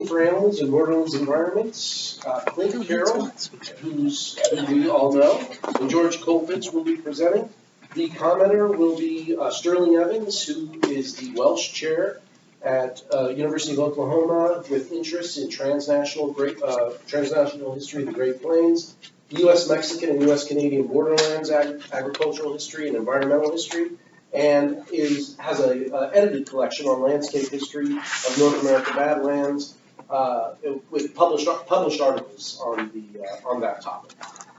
for Animals in Borderlands Environments, Clint Carroll, who we all know, and George Colfitz will be presenting. The commenter will be Sterling Evans, who is the Welsh chair at University of Oklahoma with interests in transnational history of the Great Plains, U.S. Mexican and U.S. Canadian borderlands agricultural history and environmental history, and has an edited collection on landscape history of North American Badlands with published articles on that topic.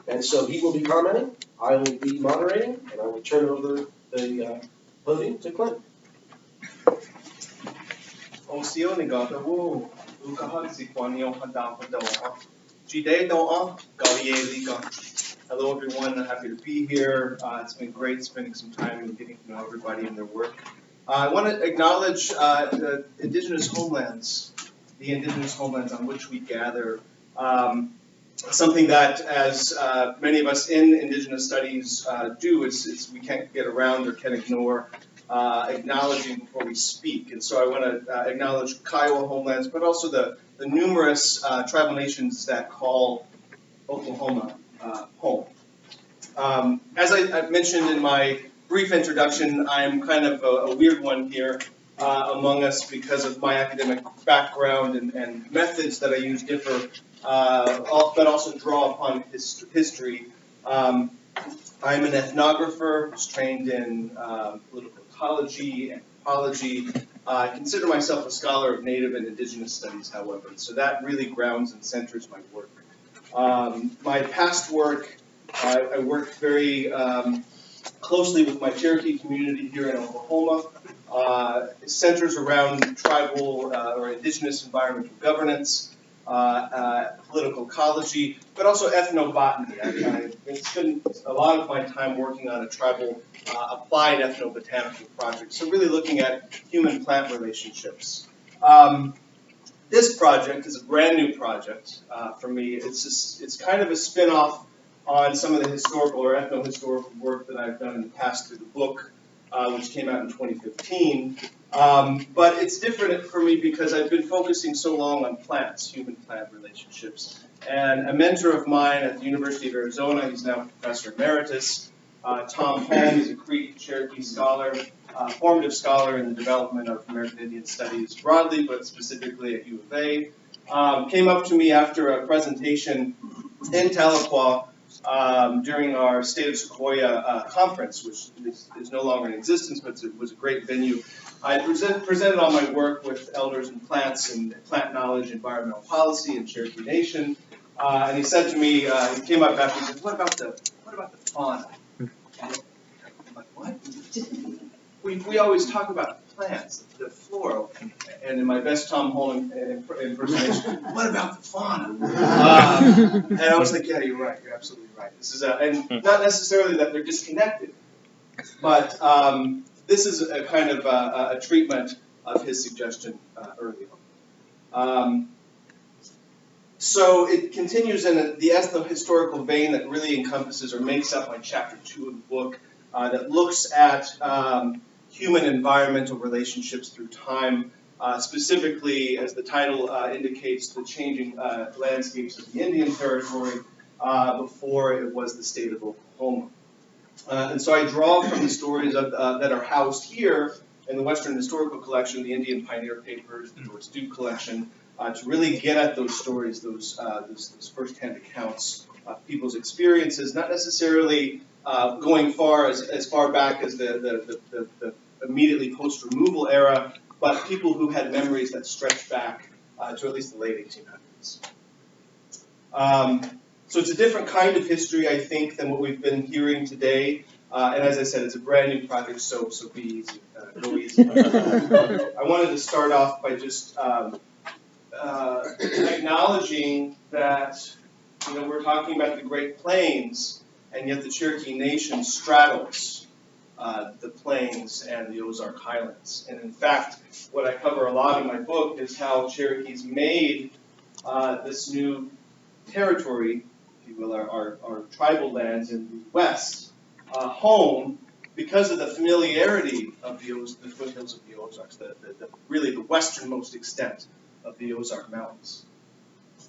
And so he will be commenting, I will be moderating, and I will turn over the podium to Clint. Hello everyone, I'm happy to be here. It's been great spending some time and getting to know everybody and their work. I want to acknowledge the indigenous homelands on which we gather. Something that, as many of us in indigenous studies do, is we can't get around or can ignore acknowledging before we speak. And so I want to acknowledge Kiowa homelands, but also the numerous tribal nations that call Oklahoma home. As I mentioned in my brief introduction, I'm kind of a weird one here among us because of my academic background and methods that I use differ, but also draw upon history. I'm an ethnographer, was trained in political ecology, anthropology. I consider myself a scholar of Native and Indigenous studies, however, so that really grounds and centers my work. My past work, I worked very closely with my Cherokee community here in Oklahoma. It centers around tribal or indigenous environmental governance, political ecology, but also ethnobotany. I spent a lot of my time working on a tribal applied ethnobotanical project, so really looking at human-plant relationships. This project is a brand new project for me. It's kind of a spin-off on some of the historical or ethno-historical work that I've done in the past through the book, which came out in 2015. But it's different for me because I've been focusing so long on plants, human-plant relationships. And a mentor of mine at the University of Arizona, he's now Professor Emeritus, Tom Holm, is a Creek Cherokee scholar, formative scholar in the development of American Indian studies broadly, but specifically at U of A, came up to me after a presentation in Tahlequah during our State of Sequoia conference, which is no longer in existence, but it was a great venue. I presented all my work with elders and plants and plant knowledge, environmental policy, and Cherokee Nation. And he said to me, he came up after and said, what about the fauna? I'm like, what? We always talk about plants, the flora, and in my best Tom Holland impersonation, what about the fauna? And I was like, yeah, you're right, you're absolutely right. This is and not necessarily that they're disconnected, but this is a kind of a treatment of his suggestion early on. So it continues in the ethno-historical vein that really encompasses or makes up my chapter 2 of the book that looks at human-environmental relationships through time, specifically, as the title indicates, the changing landscapes of the Indian Territory before it was the state of Oklahoma. And so I draw from the stories that are housed here in the Western Historical Collection, the Indian Pioneer Papers, the George Duke Collection, to really get at those stories, those first-hand accounts of people's experiences, not necessarily going as far back as the immediately post-removal era, but people who had memories that stretched back to at least the late 1800s. So it's a different kind of history, I think, than what we've been hearing today. And as I said, it's a brand new project, so be easy, go easy. I wanted to start off by just acknowledging that we're talking about the Great Plains, and yet the Cherokee Nation straddles the Plains and the Ozark Highlands. And in fact, what I cover a lot in my book is how Cherokees made this new territory, if you will, our tribal lands in the West, home because of the familiarity of the foothills of the Ozarks, really the westernmost extent of the Ozark Mountains.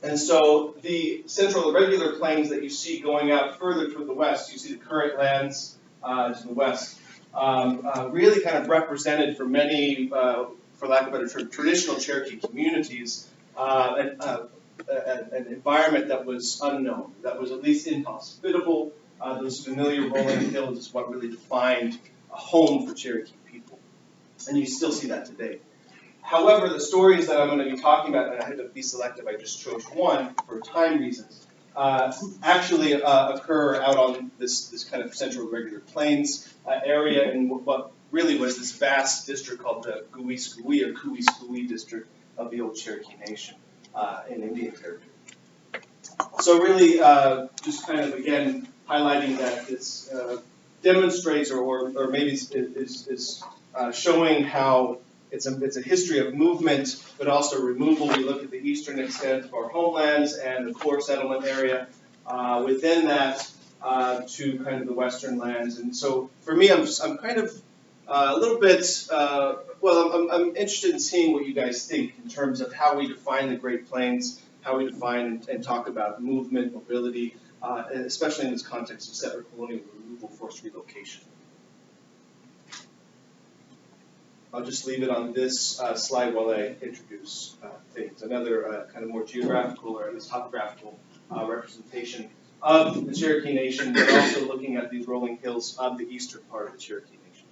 And so the central irregular plains that you see going out further toward the west, you see the current lands to the west, really kind of represented for many, for lack of a better term, traditional Cherokee communities, an environment that was unknown, that was at least inhospitable. Those familiar rolling hills is what really defined a home for Cherokee people. And you still see that today. However, the stories that I'm going to be talking about, and I had to be selective, I just chose one for time reasons, actually occur out on this kind of central irregular plains area in what really was this vast district called the Gooey-Scooey or Cooey-Scooey district of the old Cherokee Nation in Indian Territory. So really just kind of, again, highlighting that this demonstrates or maybe is showing how it's a history of movement, but also removal. We look at the eastern extent of our homelands and the core settlement area within that to kind of the western lands. And so for me, I'm kind of a little bit, I'm interested in seeing what you guys think in terms of how we define the Great Plains, how we define and talk about movement, mobility, especially in this context of settler colonial removal, forced relocation. I'll just leave it on this slide while I introduce things. Another kind of more geographical or at least topographical representation of the Cherokee Nation, but also looking at these rolling hills of the eastern part of the Cherokee Nation.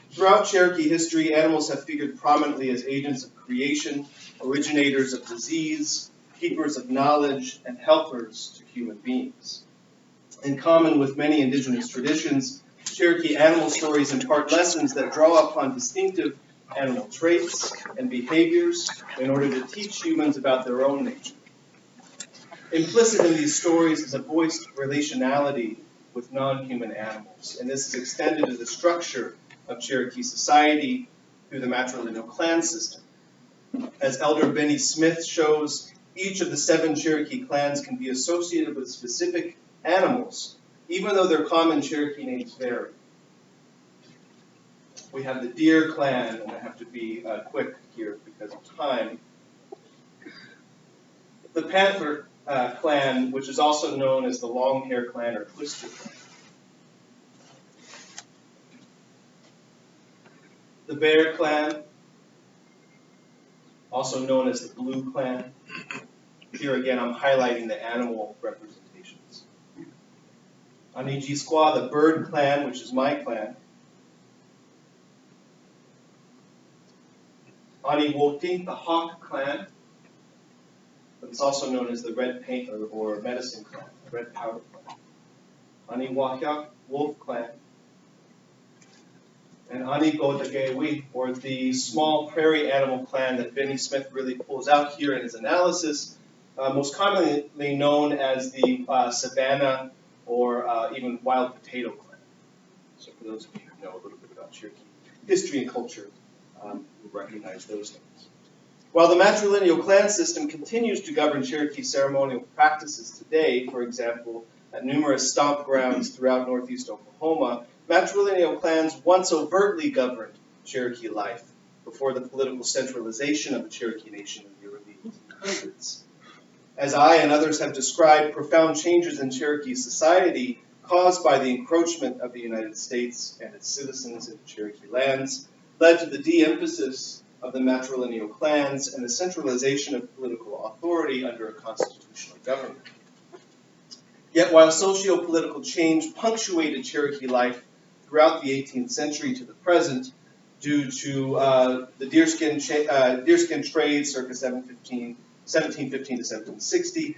Throughout Cherokee history, animals have figured prominently as agents of creation, originators of disease, keepers of knowledge, and helpers to human beings. In common with many indigenous traditions, Cherokee animal stories impart lessons that draw upon distinctive animal traits and behaviors in order to teach humans about their own nature. Implicit in these stories is a voiced relationality with non-human animals, and this is extended to the structure of Cherokee society through the matrilineal clan system. As Elder Benny Smith shows, each of the 7 Cherokee clans can be associated with specific animals, even though their common Cherokee names vary. We have the Deer clan, and I have to be quick here because of time. The Panther clan, which is also known as the Long Hair clan or Twister clan. The Bear clan, also known as the Blue clan. Here again, I'm highlighting the animal representations. Anijisqua, the Bird clan, which is my clan. Aniwoti, the Hawk clan, but it's also known as the Red Paint or Medicine clan, the Red Powder clan. Aniwahyak, Wolf clan. And Anigodagewi, or the small prairie animal clan that Benny Smith really pulls out here in his analysis, most commonly known as the Savannah or even Wild Potato clan. So for those of you who know a little bit about Cherokee history and culture, you recognize those names. While the matrilineal clan system continues to govern Cherokee ceremonial practices today, for example, at numerous stomp grounds throughout northeast Oklahoma, matrilineal clans once overtly governed Cherokee life before the political centralization of the Cherokee Nation in the early 1800s. As I and others have described, profound changes in Cherokee society caused by the encroachment of the United States and its citizens into Cherokee lands led to the de-emphasis of the matrilineal clans and the centralization of political authority under a constitutional government. Yet while socio-political change punctuated Cherokee life throughout the 18th century to the present, due to the deerskin trade circa 1715 to 1760,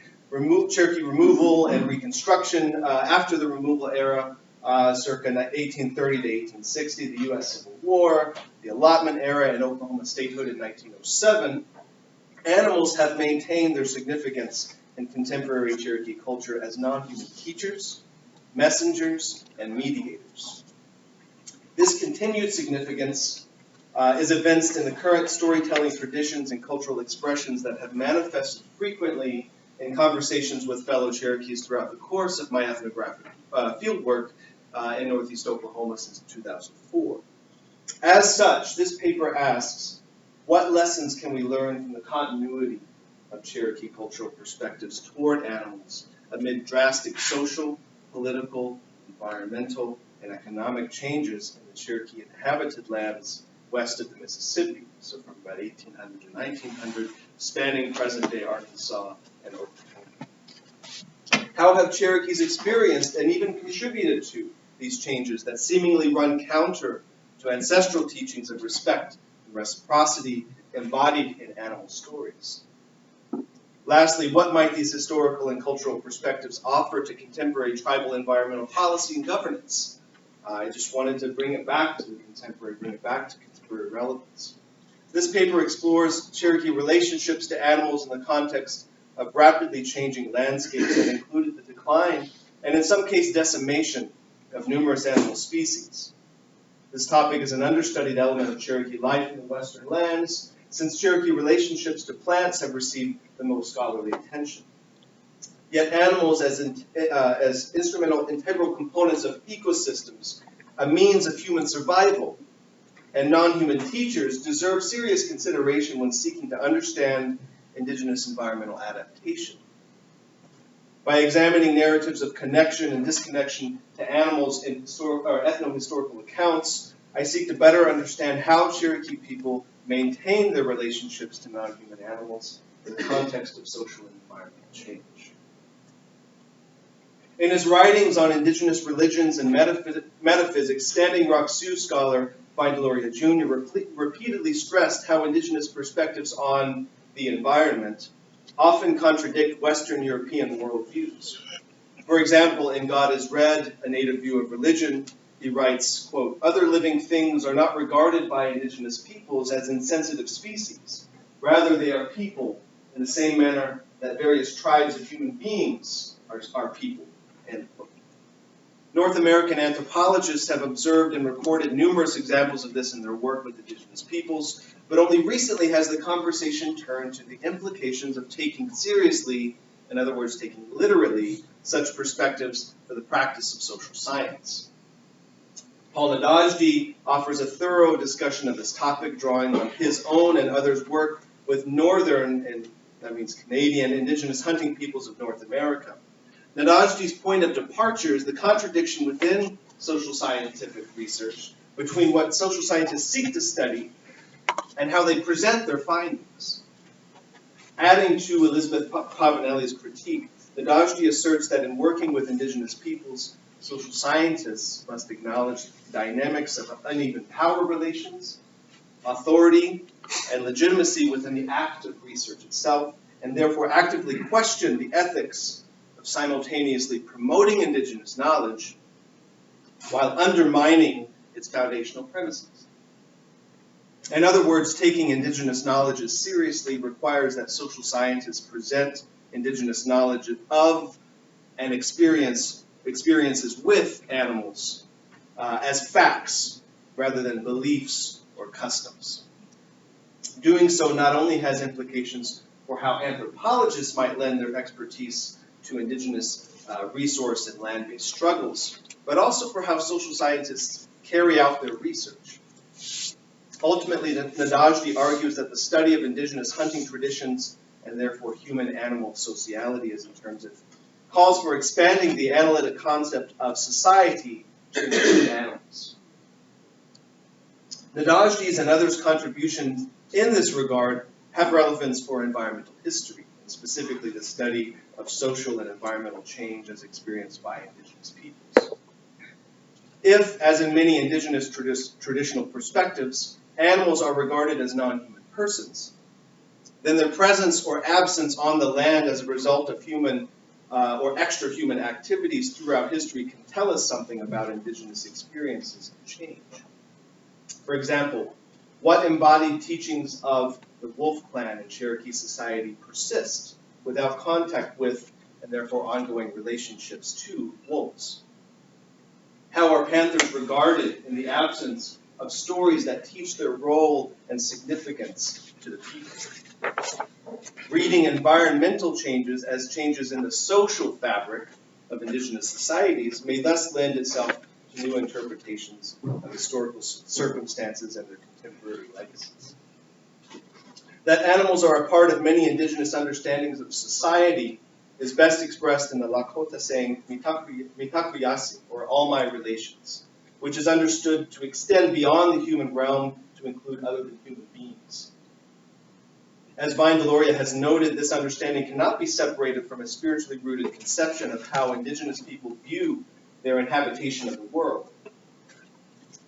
Cherokee removal and reconstruction after the removal era, circa 1830 to 1860, the U.S. Civil War, the allotment era, and Oklahoma statehood in 1907, animals have maintained their significance in contemporary Cherokee culture as non-human teachers, messengers, and mediators. This continued significance is evinced in the current storytelling traditions and cultural expressions that have manifested frequently in conversations with fellow Cherokees throughout the course of my ethnographic fieldwork in northeast Oklahoma since 2004. As such, this paper asks, What lessons can we learn from the continuity of Cherokee cultural perspectives toward animals amid drastic social, political, environmental, and economic changes in the Cherokee inhabited lands west of the Mississippi, so from about 1800 to 1900, spanning present-day Arkansas and Oklahoma? How have Cherokees experienced and even contributed to these changes that seemingly run counter to ancestral teachings of respect and reciprocity embodied in animal stories? Lastly, what might these historical and cultural perspectives offer to contemporary tribal environmental policy and governance? I just wanted to bring it back to contemporary relevance. This paper explores Cherokee relationships to animals in the context of rapidly changing landscapes that included the decline and in some case decimation of numerous animal species. This topic is an understudied element of Cherokee life in the Western lands, since Cherokee relationships to plants have received the most scholarly attention. Yet animals as instrumental, integral components of ecosystems, a means of human survival, and non-human teachers deserve serious consideration when seeking to understand indigenous environmental adaptation. By examining narratives of connection and disconnection to animals in ethno-historical accounts, I seek to better understand how Cherokee people maintain their relationships to non-human animals in the context of social and environmental change. In his writings on indigenous religions and metaphysics, Standing Rock Sioux scholar Vine Deloria Jr. repeatedly stressed how indigenous perspectives on the environment often contradict Western European worldviews. For example, in God is Red, a native view of religion, he writes, quote, "Other living things are not regarded by indigenous peoples as insensitive species. Rather, they are people in the same manner that various tribes of human beings are people." End quote. North American anthropologists have observed and recorded numerous examples of this in their work with indigenous peoples, but only recently has the conversation turned to the implications of taking seriously, in other words, taking literally, such perspectives for the practice of social science. Paul Nadajdi offers a thorough discussion of this topic, drawing on his own and others' work with northern, and that means Canadian, indigenous hunting peoples of North America. Nadajdi's point of departure is the contradiction within social scientific research between what social scientists seek to study and how they present their findings. Adding to Elizabeth Pavanelli's critique, Nadajdi asserts that in working with indigenous peoples, social scientists must acknowledge the dynamics of uneven power relations, authority, and legitimacy within the act of research itself, and therefore actively question the ethics of simultaneously promoting indigenous knowledge while undermining its foundational premises. In other words, taking indigenous knowledge as seriously requires that social scientists present indigenous knowledge of and experiences with animals as facts rather than beliefs or customs. Doing so not only has implications for how anthropologists might lend their expertise to indigenous resource and land-based struggles, but also for how social scientists carry out their research. Ultimately, Nadajdi argues that the study of indigenous hunting traditions and therefore human-animal sociality, as he terms it, calls for expanding the analytic concept of society to include animals. Nadajdi's and others' contributions in this regard have relevance for environmental history, and specifically the study of social and environmental change as experienced by indigenous peoples. If, as in many indigenous traditional perspectives, animals are regarded as non-human persons, then their presence or absence on the land as a result of human or extra-human activities throughout history can tell us something about indigenous experiences and change. For example, what embodied teachings of the Wolf Clan in Cherokee society persist without contact with and therefore ongoing relationships to wolves? How are panthers regarded in the absence of stories that teach their role and significance to the people? Reading environmental changes as changes in the social fabric of indigenous societies may thus lend itself to new interpretations of historical circumstances and their contemporary legacies. That animals are a part of many indigenous understandings of society is best expressed in the Lakota saying, mitakuyasi, or all my relations, which is understood to extend beyond the human realm to include other than human beings. As Vine Deloria has noted, this understanding cannot be separated from a spiritually rooted conception of how indigenous people view their inhabitation of the world.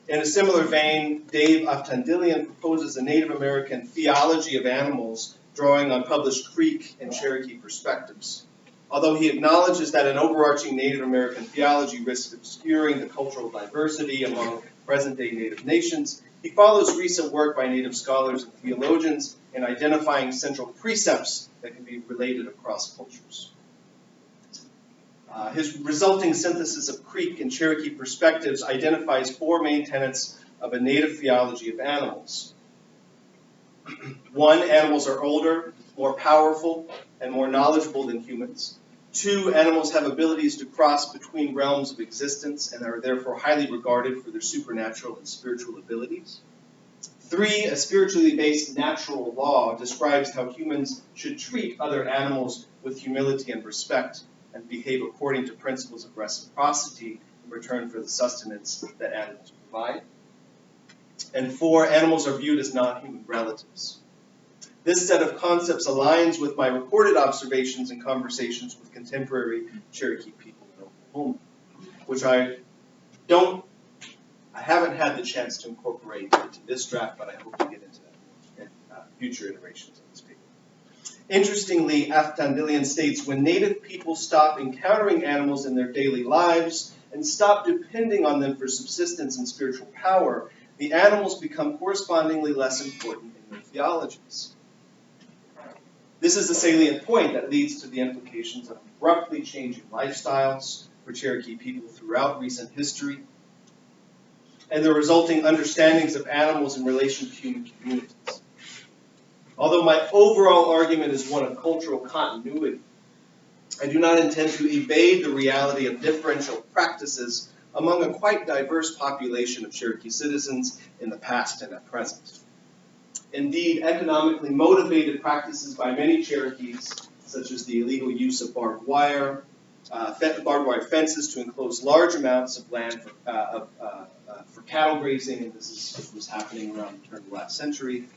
In a similar vein, Dave Aftandilian proposes a Native American theology of animals drawing on published Creek and Cherokee perspectives. Although he acknowledges that an overarching Native American theology risks obscuring the cultural diversity among present-day Native nations, he follows recent work by Native scholars and theologians in identifying central precepts that can be related across cultures. His resulting synthesis of Creek and Cherokee perspectives identifies four main tenets of a Native theology of animals. 1, animals are older, more powerful, and more knowledgeable than humans. 2, animals have abilities to cross between realms of existence and are therefore highly regarded for their supernatural and spiritual abilities. 3, a spiritually based natural law describes how humans should treat other animals with humility and respect and behave according to principles of reciprocity in return for the sustenance that animals provide. And 4, animals are viewed as non-human relatives. This set of concepts aligns with my recorded observations and conversations with contemporary Cherokee people in Oklahoma, which I haven't had the chance to incorporate into this draft, but I hope to get into that in future iterations of this paper. Interestingly, Aftandilian states, when Native people stop encountering animals in their daily lives and stop depending on them for subsistence and spiritual power, the animals become correspondingly less important in their theologies. This is the salient point that leads to the implications of abruptly changing lifestyles for Cherokee people throughout recent history, and the resulting understandings of animals in relation to human communities. Although my overall argument is one of cultural continuity, I do not intend to evade the reality of differential practices among a quite diverse population of Cherokee citizens in the past and at present. Indeed, economically motivated practices by many Cherokees, such as the illegal use of barbed wire fences to enclose large amounts of land for cattle grazing, and this was happening around the turn of the last century,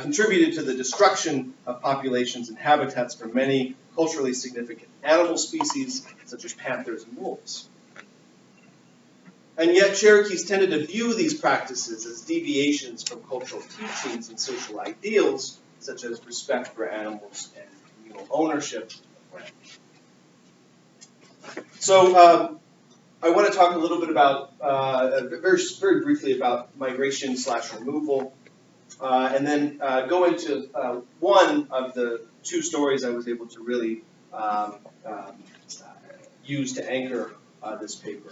contributed to the destruction of populations and habitats for many culturally significant animal species, such as panthers and wolves. And yet Cherokees tended to view these practices as deviations from cultural teachings and social ideals, such as respect for animals and communal ownership of land. So I want to talk a little bit about, very briefly about migration/removal, and then go into one of the two stories I was able to really use to anchor this paper.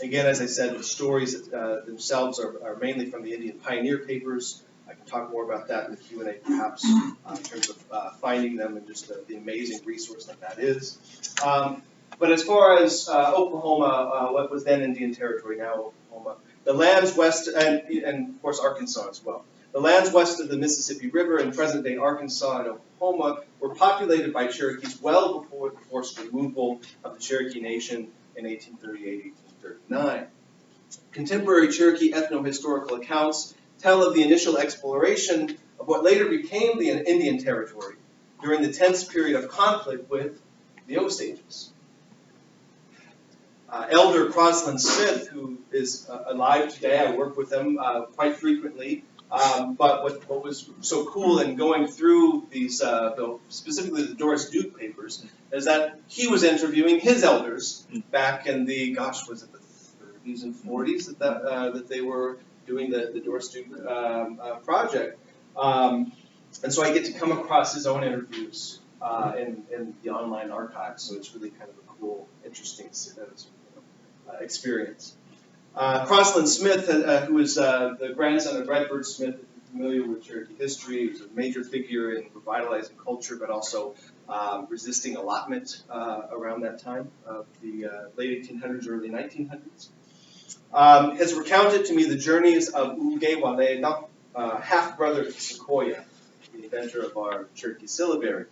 Again, as I said, the stories themselves are mainly from the Indian Pioneer papers. I can talk more about that in the Q&A perhaps in terms of finding them and just the amazing resource that is. But as far as Oklahoma, what was then Indian Territory, now Oklahoma, the lands west, and of course Arkansas as well. The lands west of the Mississippi River in present-day Arkansas and Oklahoma were populated by Cherokees well before the forced removal of the Cherokee Nation in 1838, 1839. Contemporary Cherokee ethno-historical accounts tell of the initial exploration of what later became the Indian Territory during the tense period of conflict with the Osages. Elder Crosland Smith, who is alive today, I work with him quite frequently, but what was so cool in going through these, specifically the Doris Duke papers, is that he was interviewing his elders back in the, was it the 30s and 40s that they were doing the Doris Duke project. And so I get to come across his own interviews in the online archives, so it's really kind of a cool, interesting experience. Crosland Smith, who is the grandson of Redbird Smith, if you're familiar with Cherokee history, he was a major figure in revitalizing culture, but also resisting allotment around that time of the late 1800s, early 1900s. Has recounted to me the journeys of Ugewalena, half-brother to Sequoyah, the inventor of our Cherokee syllabary,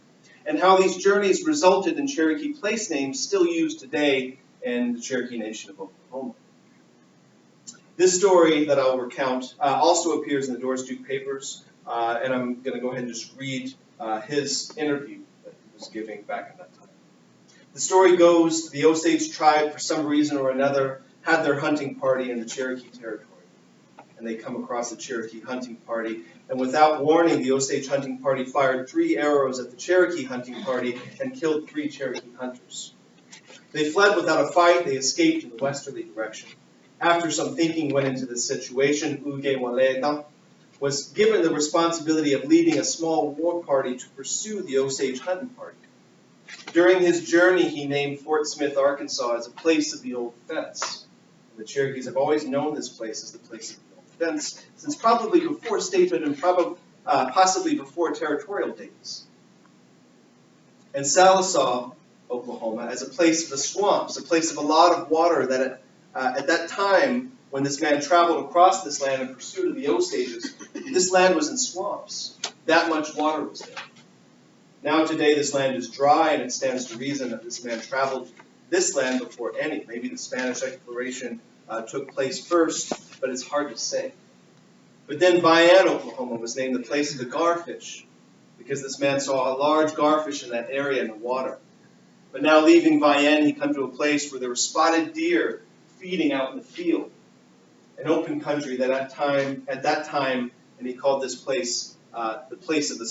and how these journeys resulted in Cherokee place names still used today in the Cherokee Nation of Oklahoma. This story that I'll recount also appears in the Doris Duke papers, and I'm going to go ahead and just read his interview that he was giving back at that time. The story goes, the Osage tribe, for some reason or another, had their hunting party in the Cherokee territory. And they come across the Cherokee hunting party, and without warning, the Osage hunting party fired 3 arrows at the Cherokee hunting party and killed 3 Cherokee hunters. They fled without a fight. They escaped in the westerly direction. After some thinking went into the situation, Uge Waleda was given the responsibility of leading a small war party to pursue the Osage hunting party. During his journey, he named Fort Smith, Arkansas, as a place of the old fence. And the Cherokees have always known this place as the place of the old fence since probably before statehood and possibly before territorial days. And Sallisaw, Oklahoma, as a place of the swamps, a place of a lot of water that at that time, when this man traveled across this land in pursuit of the Osages, this land was in swamps. That much water was there. Now today this land is dry, and it stands to reason that this man traveled this land before any. Maybe the Spanish exploration took place first, but it's hard to say. But then Vian, Oklahoma was named the place of the garfish, because this man saw a large garfish in that area in the water. But now leaving Vian, he come to a place where there were spotted deer feeding out in the field. An open country that at that time, and he called this place the place of the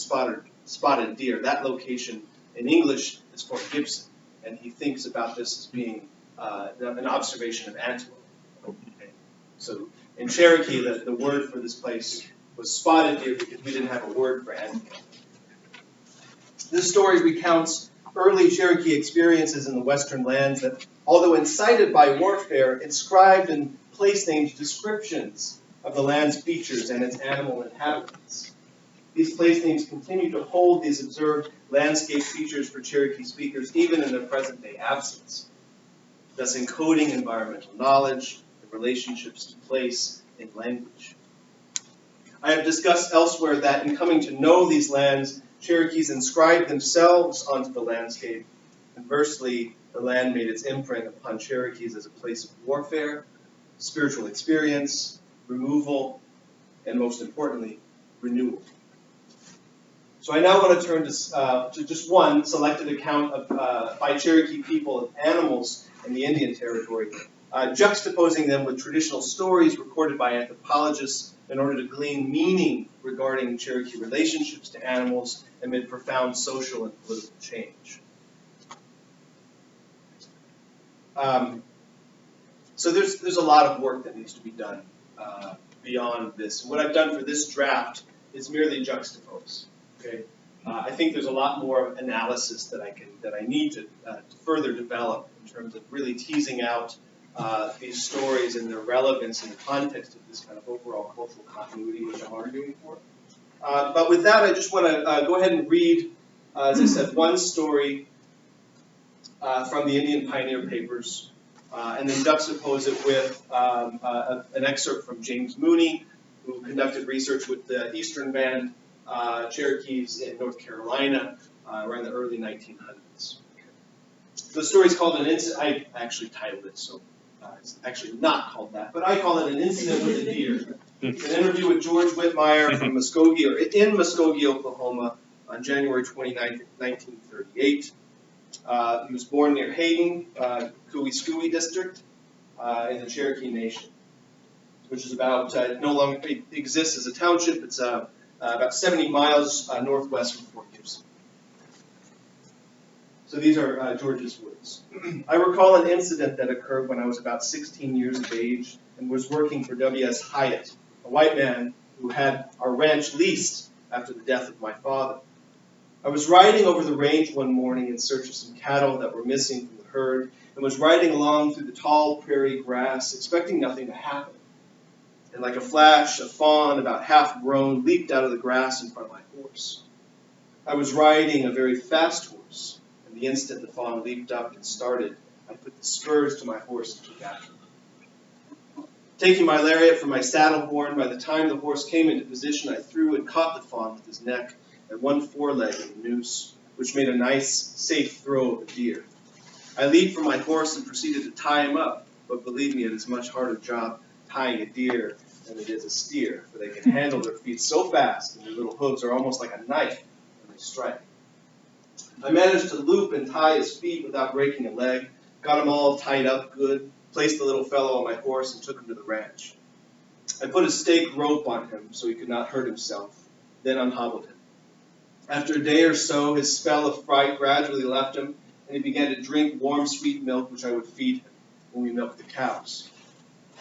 spotted deer. That location in English is Fort Gibson, and he thinks about this as being an observation of antelope. Okay. So in Cherokee, the word for this place was spotted deer because we didn't have a word for antelope. This story recounts early Cherokee experiences in the western lands that, although incited by warfare, inscribed in place names descriptions of the land's features and its animal inhabitants. These place names continue to hold these observed landscape features for Cherokee speakers even in their present-day absence, thus encoding environmental knowledge and relationships to place in language. I have discussed elsewhere that in coming to know these lands, Cherokees inscribed themselves onto the landscape. Conversely, the land made its imprint upon Cherokees as a place of warfare, spiritual experience, removal, and most importantly, renewal. So I now want to turn to just one selected account of by Cherokee people of animals in the Indian Territory, juxtaposing them with traditional stories recorded by anthropologists in order to glean meaning regarding Cherokee relationships to animals amid profound social and political change. So there's a lot of work that needs to be done beyond this. And what I've done for this draft is merely juxtapose. Okay, I think there's a lot more analysis that I need to further develop in terms of really teasing out these stories and their relevance in the context of this kind of overall cultural continuity which I'm arguing for. But with that, I just want to go ahead and read, as I said, one story from the Indian Pioneer Papers, and then juxtapose it with an excerpt from James Mooney, who conducted research with the Eastern Band Cherokees in North Carolina around the early 1900s. The story's called An Incident. I actually titled it, so it's actually not called that, but I call it An Incident with a Deer. It's an interview with George Whitmire from Muskogee, or in Muskogee, Oklahoma, on January 29, 1938. He was born near Hayden, Cooey District, in the Cherokee Nation, which is about, no longer exists as a township. It's about 70 miles northwest from Fort Gibson. So these are George's words. I recall an incident that occurred when I was about 16 years of age and was working for W.S. Hyatt, a white man who had our ranch leased after the death of my father. I was riding over the range one morning in search of some cattle that were missing from the herd and was riding along through the tall prairie grass, expecting nothing to happen. And like a flash, a fawn, about half grown, leaped out of the grass in front of my horse. I was riding a very fast horse, and the instant the fawn leaped up and started, I put the spurs to my horse and took after him. Taking my lariat from my saddle horn, by the time the horse came into position, I threw and caught the fawn with his neck and one foreleg in the noose, which made a nice, safe throw of a deer. I leaped from my horse and proceeded to tie him up, but believe me, it is a much harder job tying a deer than it is a steer, for they can handle their feet so fast, and their little hooves are almost like a knife when they strike. I managed to loop and tie his feet without breaking a leg, got him all tied up good, placed the little fellow on my horse, and took him to the ranch. I put a stake rope on him so he could not hurt himself, then unhobbled him. After a day or so, his spell of fright gradually left him, and he began to drink warm, sweet milk, which I would feed him when we milked the cows.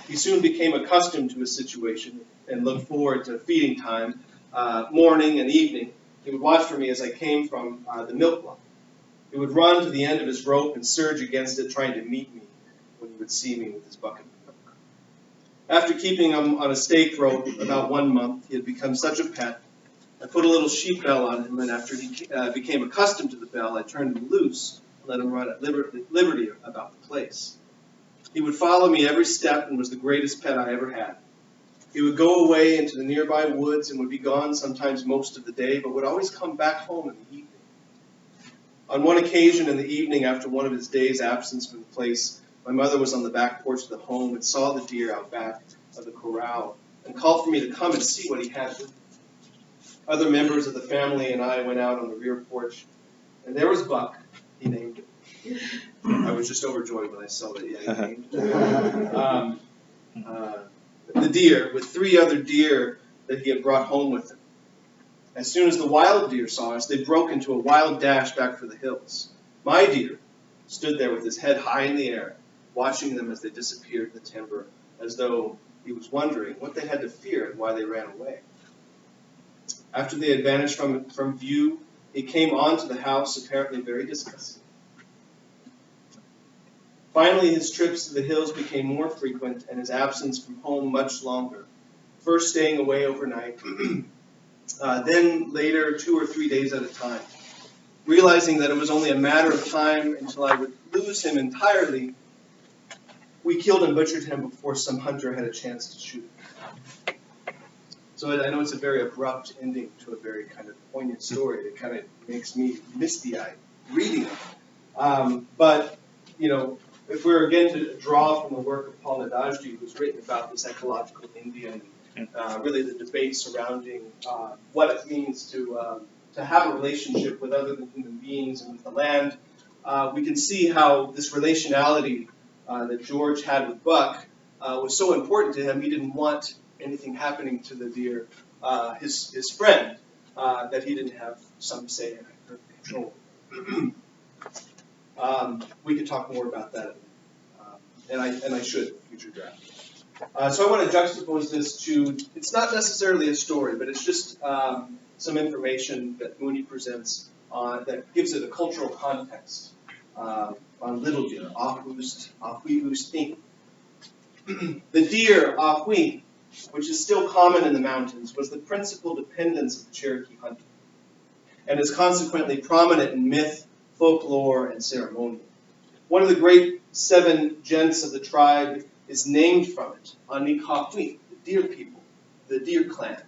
He soon became accustomed to his situation and looked forward to feeding time, morning and evening. He would watch for me as I came from the milk line. He would run to the end of his rope and surge against it, trying to meet me when he would see me with his bucket of milk. After keeping him on a stake rope about 1 month, he had become such a pet. I put a little sheep bell on him, and after he became accustomed to the bell, I turned him loose and let him run at liberty about the place. He would follow me every step and was the greatest pet I ever had. He would go away into the nearby woods and would be gone sometimes most of the day, but would always come back home in the evening. On one occasion in the evening, after one of his days' absence from the place, my mother was on the back porch of the home and saw the deer out back of the corral and called for me to come and see what he had with him. Other members of the family and I went out on the rear porch, and there was Buck, he named him. I was just overjoyed when I saw that he named him. The deer, with 3 other deer that he had brought home with him. As soon as the wild deer saw us, they broke into a wild dash back for the hills. My deer stood there with his head high in the air, watching them as they disappeared in the timber, as though he was wondering what they had to fear and why they ran away. After they had vanished from view, he came on to the house, apparently very disgusted. Finally, his trips to the hills became more frequent and his absence from home much longer, first staying away overnight, then later 2 or 3 days at a time. Realizing that it was only a matter of time until I would lose him entirely, we killed and butchered him before some hunter had a chance to shoot him. So I know it's a very abrupt ending to a very kind of poignant story that kind of makes me misty-eyed reading it. But, you know, if we were again to draw from the work of Paul Nadajdi, who's written about this ecological Indian, really the debate surrounding what it means to have a relationship with other than human beings and with the land, we can see how this relationality that George had with Buck was so important to him. He didn't want anything happening to the deer, his friend, that he didn't have some say in or control. We could talk more about that, and I should in future draft. So I want to juxtapose this to, it's not necessarily a story, but it's just some information that Mooney presents that gives it a cultural context on little deer, Ahwoost Ink. The deer, Ahwee, which is still common in the mountains, was the principal dependence of the Cherokee hunter, and is consequently prominent in myth, folklore, and ceremonial. One of the great 7 gents of the tribe is named from it, Anikahwee, the deer people, the deer clan.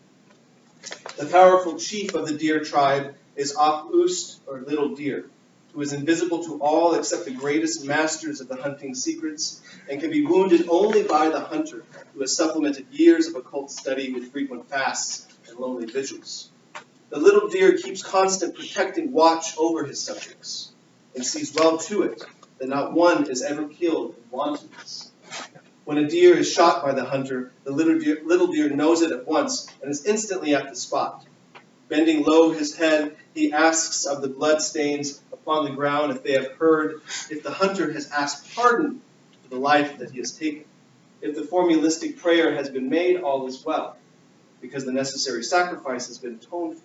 The powerful chief of the deer tribe is Ahwoost, or little deer, who is invisible to all except the greatest masters of the hunting secrets, and can be wounded only by the hunter, who has supplemented years of occult study with frequent fasts and lonely vigils. The little deer keeps constant protecting watch over his subjects, and sees well to it that not one is ever killed in wantonness. When a deer is shot by the hunter, the little deer knows it at once and is instantly at the spot. Bending low his head, he asks of the blood stains upon the ground if they have heard, if the hunter has asked pardon for the life that he has taken. If the formulistic prayer has been made, all is well, because the necessary sacrifice has been atoned for.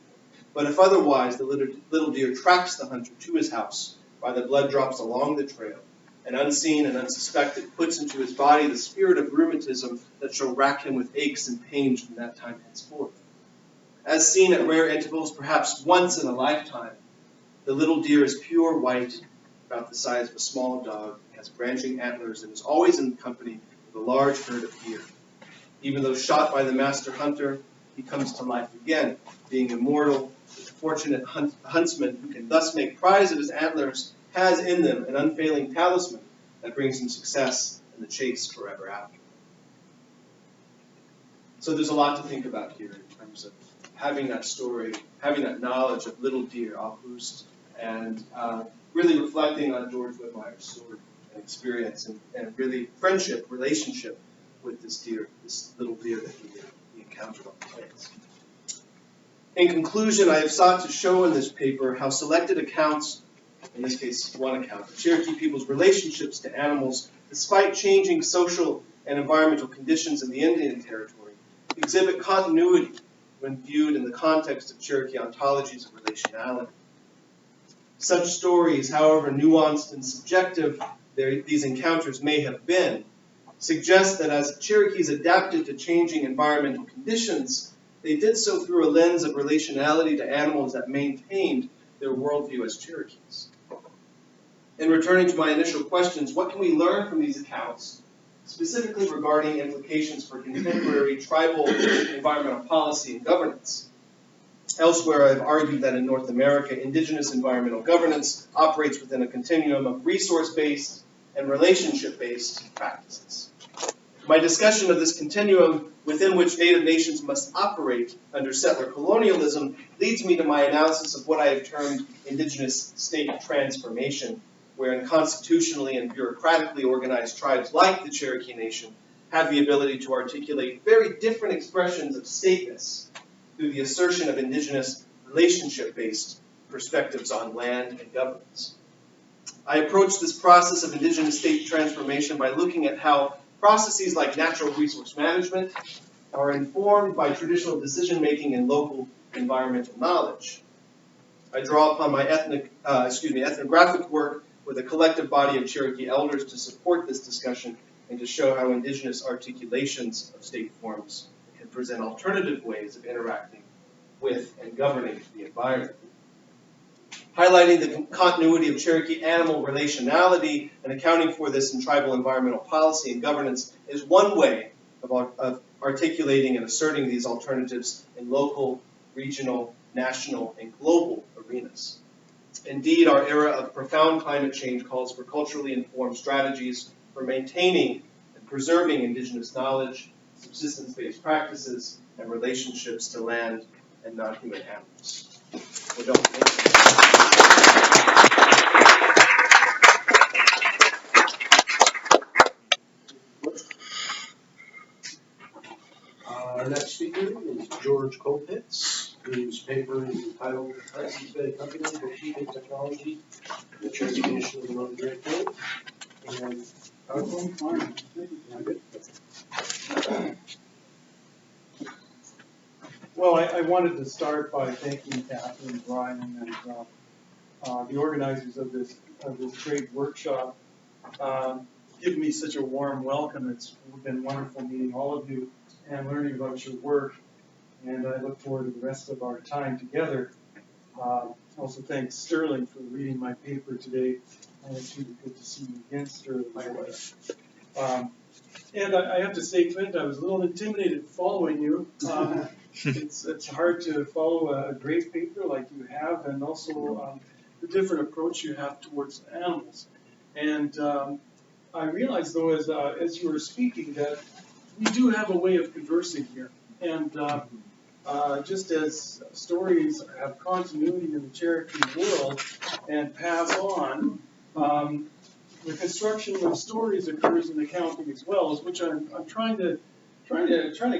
But if otherwise, the little deer tracks the hunter to his house while the blood drops along the trail, and unseen and unsuspected puts into his body the spirit of rheumatism that shall rack him with aches and pains from that time henceforth. As seen at rare intervals, perhaps once in a lifetime, the little deer is pure white, about the size of a small dog, has branching antlers, and is always in company with a large herd of deer. Even though shot by the master hunter, he comes to life again, being immortal. The fortunate huntsman who can thus make prize of his antlers has in them an unfailing talisman that brings him success in the chase forever after. So there's a lot to think about here in terms of having that story, having that knowledge of little deer, August, and really reflecting on George Whitmire's story and experience and really friendship, relationship with this deer, this little deer that he encountered on the plains. In conclusion, I have sought to show in this paper how selected accounts, in this case one account, of Cherokee people's relationships to animals, despite changing social and environmental conditions in the Indian Territory, exhibit continuity when viewed in the context of Cherokee ontologies of relationality. Such stories, however nuanced and subjective these encounters may have been, suggest that as Cherokees adapted to changing environmental conditions, they did so through a lens of relationality to animals that maintained their worldview as Cherokees. In returning to my initial questions, what can we learn from these accounts, specifically regarding implications for contemporary tribal environmental policy and governance? Elsewhere, I've argued that in North America, indigenous environmental governance operates within a continuum of resource-based and relationship-based practices. My discussion of this continuum within which Native nations must operate under settler colonialism leads me to my analysis of what I have termed indigenous state transformation, wherein constitutionally and bureaucratically organized tribes like the Cherokee Nation have the ability to articulate very different expressions of stateness through the assertion of indigenous relationship-based perspectives on land and governance. I approach this process of indigenous state transformation by looking at how processes like natural resource management are informed by traditional decision-making and local environmental knowledge. I draw upon my ethnographic work with a collective body of Cherokee elders to support this discussion and to show how indigenous articulations of state forms can present alternative ways of interacting with and governing the environment. Highlighting the continuity of Cherokee animal relationality and accounting for this in tribal environmental policy and governance is one way of articulating and asserting these alternatives in local, regional, national, and global arenas. Indeed, our era of profound climate change calls for culturally informed strategies for maintaining and preserving indigenous knowledge, subsistence-based practices, and relationships to land and non-human animals. Our next speaker is George Kopitz, whose paper is entitled "The Hudson's Bay Company, Bohemian Technology, and the Cherokee Nation of the Northern Great Plains." And well, I wanted to start by thanking Catherine, Brian, and the organizers of this great workshop. Give me such a warm welcome. It's been wonderful meeting all of you and learning about your work, and I look forward to the rest of our time together. Also thanks Sterling for reading my paper today, and it's really good to see you again, Sterling. And I have to say, Clint, I was a little intimidated following you. It's hard to follow a great paper like you have, and also the different approach you have towards animals. And I realized, though, as you were speaking, that we do have a way of conversing here. And just as stories have continuity in the Cherokee world and pass on, the construction of stories occurs in accounting as well, which I'm trying to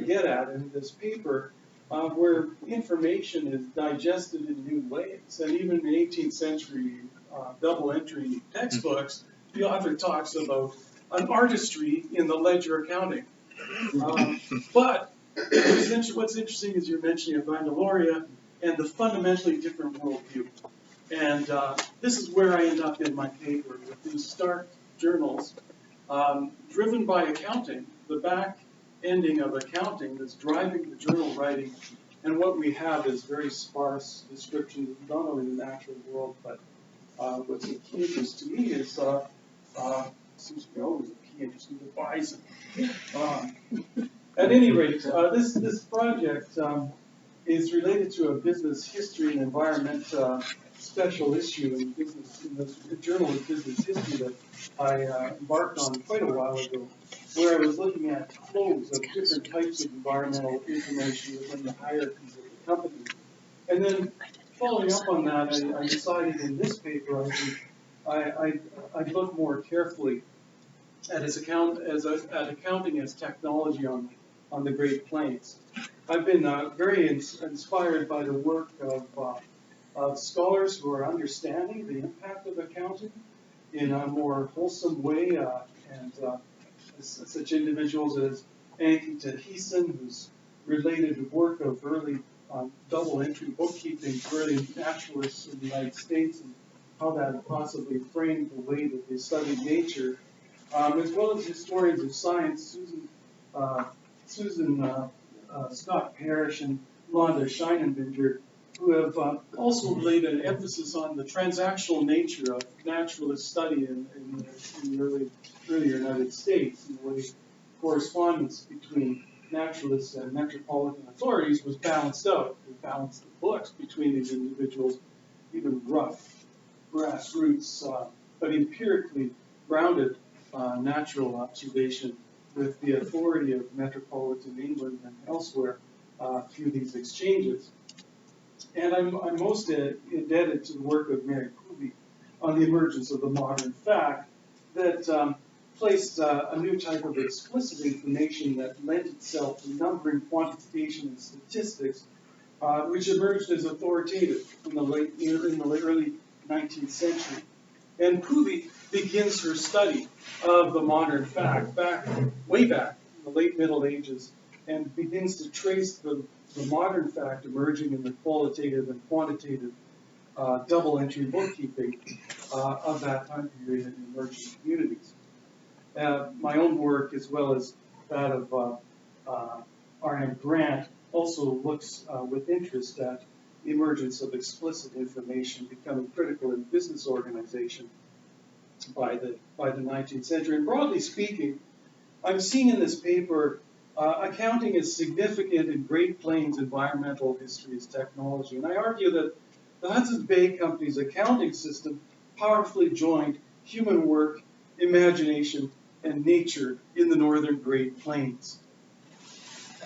get at in this paper, where information is digested in new ways. And even in 18th century double entry textbooks, the author talks about an artistry in the ledger accounting. But what's interesting is you're mentioning Vandaloria and the fundamentally different worldview. And this is where I end up in my paper with these stark journals, driven by accounting, the back ending of accounting that's driving the journal writing. And what we have is very sparse descriptions of not only the natural world, but what's of key interest to me is, seems to be always of key interest to the bison. At any rate, this project is related to a business history and environment special issue in the Journal of Business History that I embarked on quite a while ago, where I was looking at flows of different types of environmental information within the hierarchies of the company. And then following up on that, I decided in this paper I'd look more carefully at at accounting as technology on the Great Plains. I've been very inspired by the work of scholars who are understanding the impact of accounting in a more wholesome way, and such individuals as Anki Tahesan, who's related the work of early double entry bookkeeping to early naturalists in the United States, and how that possibly framed the way that they studied nature, as well as historians of science, Susan Scott Parrish and Londa Scheinenbinder, who have also laid an emphasis on the transactional nature of naturalist study in the early United States, and the way correspondence between naturalists and metropolitan authorities was balanced out. They balanced the books between these individuals, even rough grassroots, but empirically grounded natural observation with the authority of metropolitan England and elsewhere through these exchanges. And I'm most indebted to the work of Mary Kuby on the emergence of the modern fact that placed a new type of explicit information that lent itself to numbering, quantification, and statistics, which emerged as authoritative in the early 19th century. And Kuby begins her study of the modern fact way back in the late Middle Ages, and begins to trace the modern fact emerging in the qualitative and quantitative double entry bookkeeping of that time period in emerging communities. My own work, as well as that of R.M. Grant, also looks with interest at the emergence of explicit information becoming critical in business organization by the 19th century. And broadly speaking, I'm seeing in this paper accounting is significant in Great Plains environmental history as technology. And I argue that the Hudson's Bay Company's accounting system powerfully joined human work, imagination, and nature in the northern Great Plains.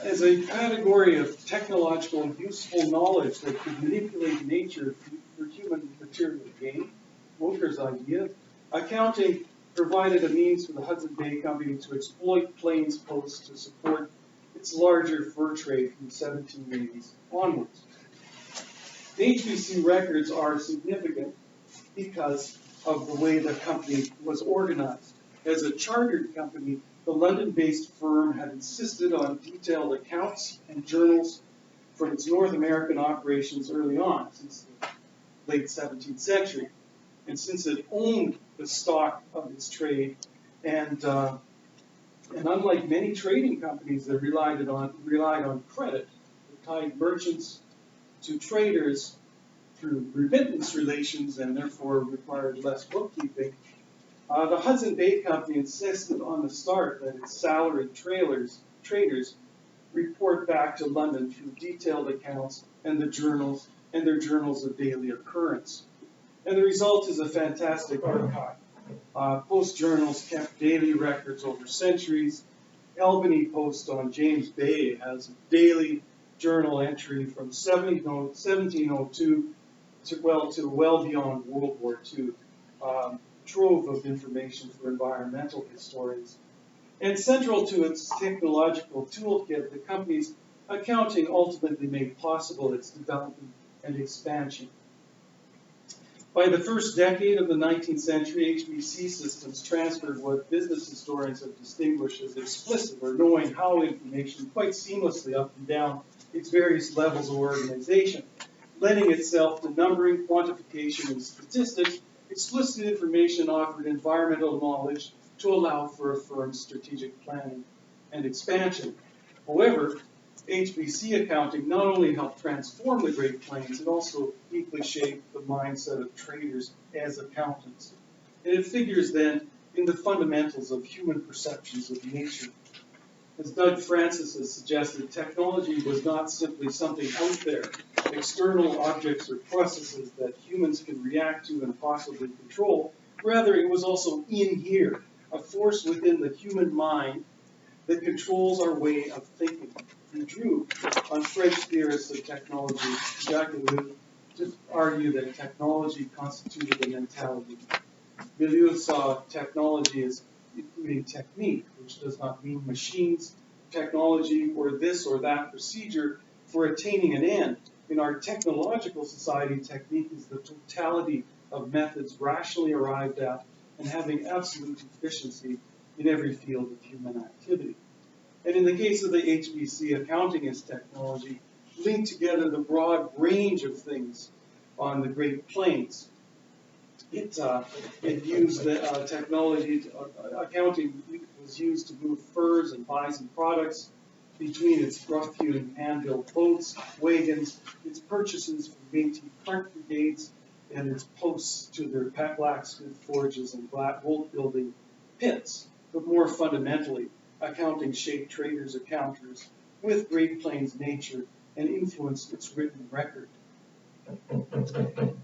As a category of technological useful knowledge that could manipulate nature for human material gain, Walker's idea, accounting provided a means for the Hudson Bay Company to exploit Plains Post to support its larger fur trade from the 1780s onwards. The HBC records are significant because of the way the company was organized. As a chartered company, the London-based firm had insisted on detailed accounts and journals from its North American operations early on, since the late 17th century. And since it owned the stock of its trade, and unlike many trading companies that relied on credit, that tied merchants to traders through remittance relations and therefore required less bookkeeping, the Hudson Bay Company insisted on the start that its salaried traders report back to London through detailed accounts and their journals of daily occurrence. And the result is a fantastic archive. Post journals kept daily records over centuries. Albany Post on James Bay has a daily journal entry from 1702 to well beyond World War II. Trove of information for environmental historians. And central to its technological toolkit, the company's accounting ultimately made possible its development and expansion. By the first decade of the 19th century, HBC systems transferred what business historians have distinguished as explicit, or knowing how information, quite seamlessly up and down its various levels of organization, lending itself to numbering, quantification, and statistics. Explicit information offered environmental knowledge to allow for a firm's strategic planning and expansion. However, HBC accounting not only helped transform the Great Plains, it also deeply shaped the mindset of traders as accountants. And it figures then in the fundamentals of human perceptions of nature. As Doug Francis has suggested, technology was not simply something out there, external objects or processes that humans can react to and possibly control. Rather, it was also in here, a force within the human mind that controls our way of thinking. He drew on French theorists of technology, Jacques Ellul, to argue that technology constituted a mentality. Ellul saw technology as including technique, which does not mean machines, technology, or this or that procedure for attaining an end. In our technological society, technique is the totality of methods rationally arrived at and having absolute efficiency in every field of human activity. And in the case of the HBC, accounting is technology, linked together the broad range of things on the Great Plains. It used the technology, accounting was used to move furs and bison products between its rough-hewn hand-built boats, wagons, its purchases from Métis cart brigades, and its posts to their blacksmith forges and boat-building pits. But more fundamentally, accounting shaped traders' accounters with Great Plains nature and influenced its written record.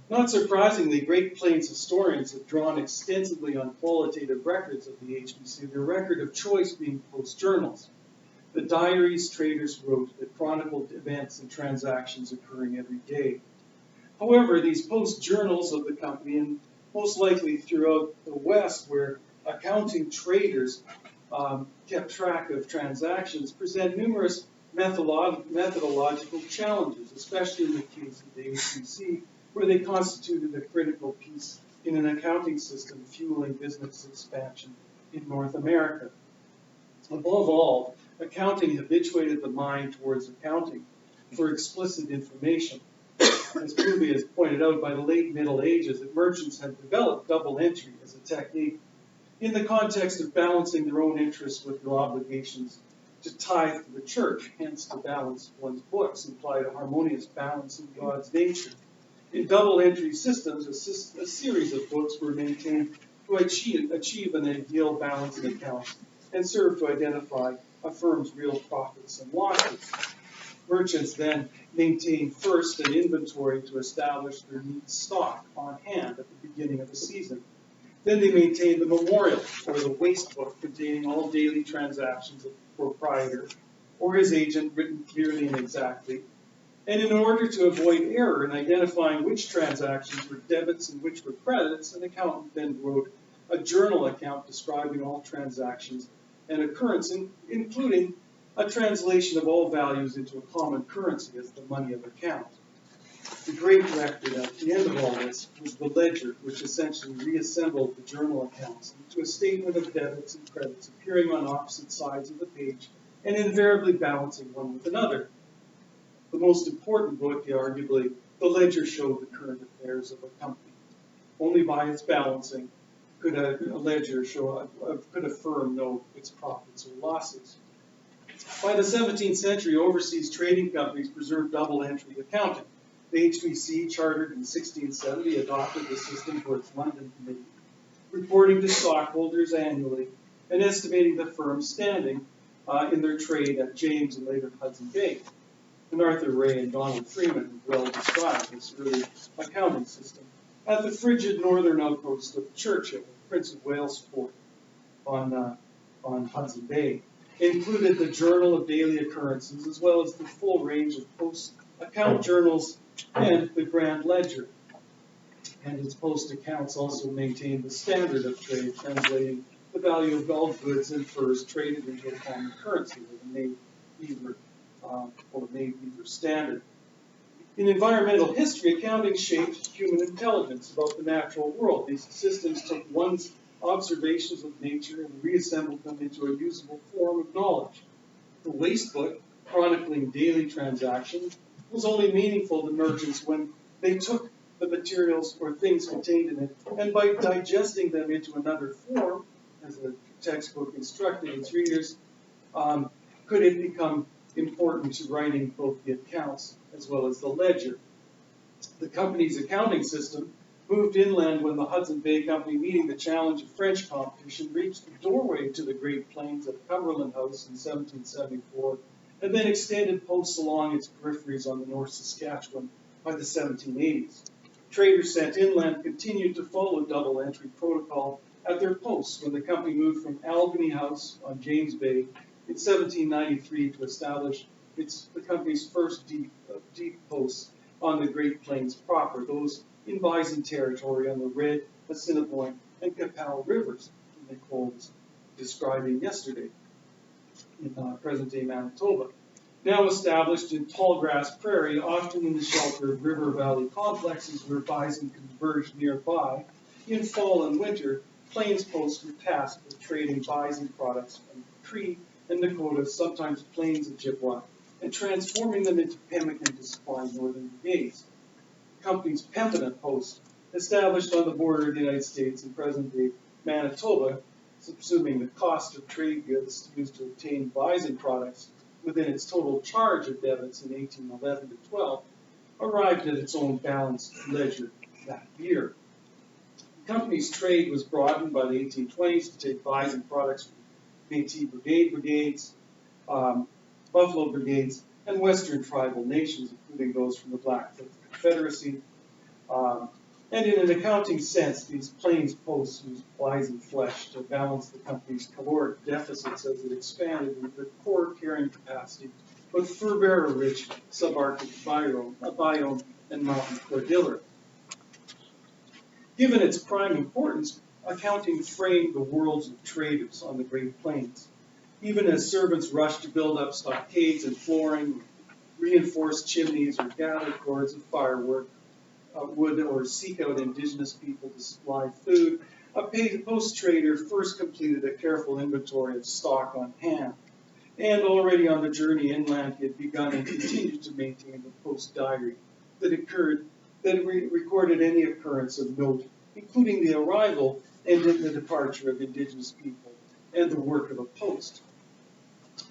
Not surprisingly, Great Plains historians have drawn extensively on qualitative records of the HBC, their record of choice being post journals. The diaries traders wrote that chronicled events and transactions occurring every day. However, these post journals of the company, and most likely throughout the West, where accounting traders kept track of transactions, present numerous methodological challenges, especially in the case of the HBC, where they constituted a critical piece in an accounting system fueling business expansion in North America. Above all, accounting habituated the mind towards accounting for explicit information. As Ruby has pointed out, by the late Middle Ages, that merchants had developed double entry as a technique in the context of balancing their own interests with their obligations to tithe to the church, hence to balance one's books implied a harmonious balance in God's nature. In double entry systems, a series of books were maintained to achieve an ideal balance in accounts and serve to identify a firm's real profits and losses. Merchants then maintained first an inventory to establish their neat stock on hand at the beginning of the season. Then they maintained the memorial, or the waste book, containing all daily transactions of the proprietor or his agent, written clearly and exactly. And in order to avoid error in identifying which transactions were debits and which were credits, an accountant then wrote a journal account describing all transactions and occurrences, including a translation of all values into a common currency as the money of account. The great record at the end of all this was the ledger, which essentially reassembled the journal accounts into a statement of debits and credits appearing on opposite sides of the page and invariably balancing one with another. The most important book, arguably, the ledger showed the current affairs of a company. Only by its balancing could a ledger show, could a firm know its profits or losses. By the 17th century, overseas trading companies preserved double entry accounting. The HBC, chartered in 1670, adopted the system for its London committee, reporting to stockholders annually and estimating the firm's standing in their trade at James and later Hudson Bay. And Arthur Ray and Donald Freeman have well described this early accounting system at the frigid northern outpost of Churchill, Prince of Wales Fort on Hudson Bay. It included the Journal of Daily Occurrences, as well as the full range of post-account journals and the Grand Ledger. And its post accounts also maintained the standard of trade, translating the value of all goods and furs traded into a common currency with a made either standard. In environmental history, accounting shaped human intelligence about the natural world. These systems took one's observations of nature and reassembled them into a usable form of knowledge. The waste book, chronicling daily transactions, was only meaningful to merchants when they took the materials or things contained in it, and by digesting them into another form, as the textbook instructed its readers, could it become important to writing both the accounts as well as the ledger. The company's accounting system moved inland when the Hudson Bay Company, meeting the challenge of French competition, reached the doorway to the Great Plains at Cumberland House in 1774, and then extended posts along its peripheries on the North Saskatchewan by the 1780s. Traders sent inland continued to follow double entry protocol at their posts when the company moved from Albany House on James Bay in 1793 to establish the company's first deep posts on the Great Plains proper, those in Bison territory on the Red, Assiniboine, and Qu'Appelle rivers, that Nicole was describing yesterday in present-day Manitoba. Now established in tall grass prairie, often in the shelter of river valley complexes where bison converge nearby, in fall and winter, plains posts were tasked with trading bison products from Cree and Dakota, sometimes plains Ojibwa, and transforming them into pemmican to supply northern brigades. The company's Pembina post, established on the border of the United States in present-day Manitoba, subsuming the cost of trade goods used to obtain bison products within its total charge of debits in 1811 to 12, arrived at its own balanced ledger that year. The company's trade was broadened by the 1820s to take bison products from Métis brigades, Buffalo brigades, and Western tribal nations, including those from the Blackfoot Confederacy. And in an accounting sense, these plains posts used bison flesh to balance the company's caloric deficits as it expanded into the core carrying capacity with fur-bearer-rich subarctic biome and mountain cordillera. Given its prime importance, accounting framed the worlds of traders on the Great Plains. Even as servants rushed to build up stockades and flooring, reinforce chimneys, or gather cords of firewood, wood, or seek out indigenous people to supply food, a post trader first completed a careful inventory of stock on hand. And already on the journey inland, he had begun and continued to maintain the post diary that recorded any occurrence of note, including the arrival and the departure of indigenous people and the work of a post.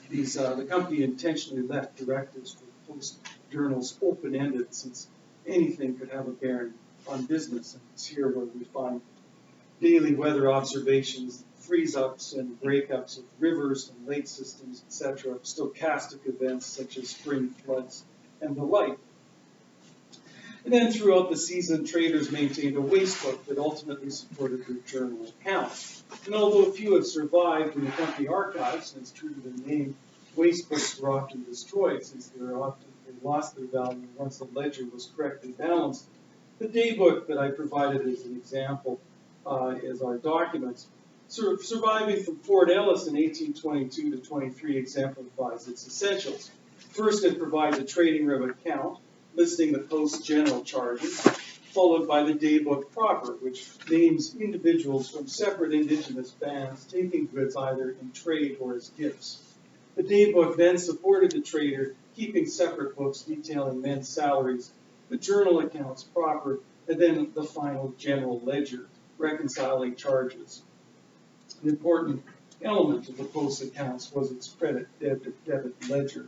The company intentionally left directives for post journals open-ended, since anything could have a bearing on business. And it's here where we find daily weather observations, freeze-ups and breakups of rivers and lake systems, etc., stochastic events such as spring floods and the like. And then throughout the season, traders maintained a waste book that ultimately supported their journal accounts. And although few have survived in the company archives, and it's true to their name, waste books were often destroyed since they lost their value once the ledger was correctly balanced. The daybook that I provided as an example is our documents. Surviving from Fort Ellis in 1822 to 23 exemplifies its essentials. First, it provides a trading room account listing the post's general charges, followed by the daybook proper, which names individuals from separate indigenous bands taking goods either in trade or as gifts. The daybook then supported the trader, keeping separate books detailing men's salaries, the journal accounts proper, and then the final general ledger, reconciling charges. An important element of the post's accounts was its credit-debit ledger,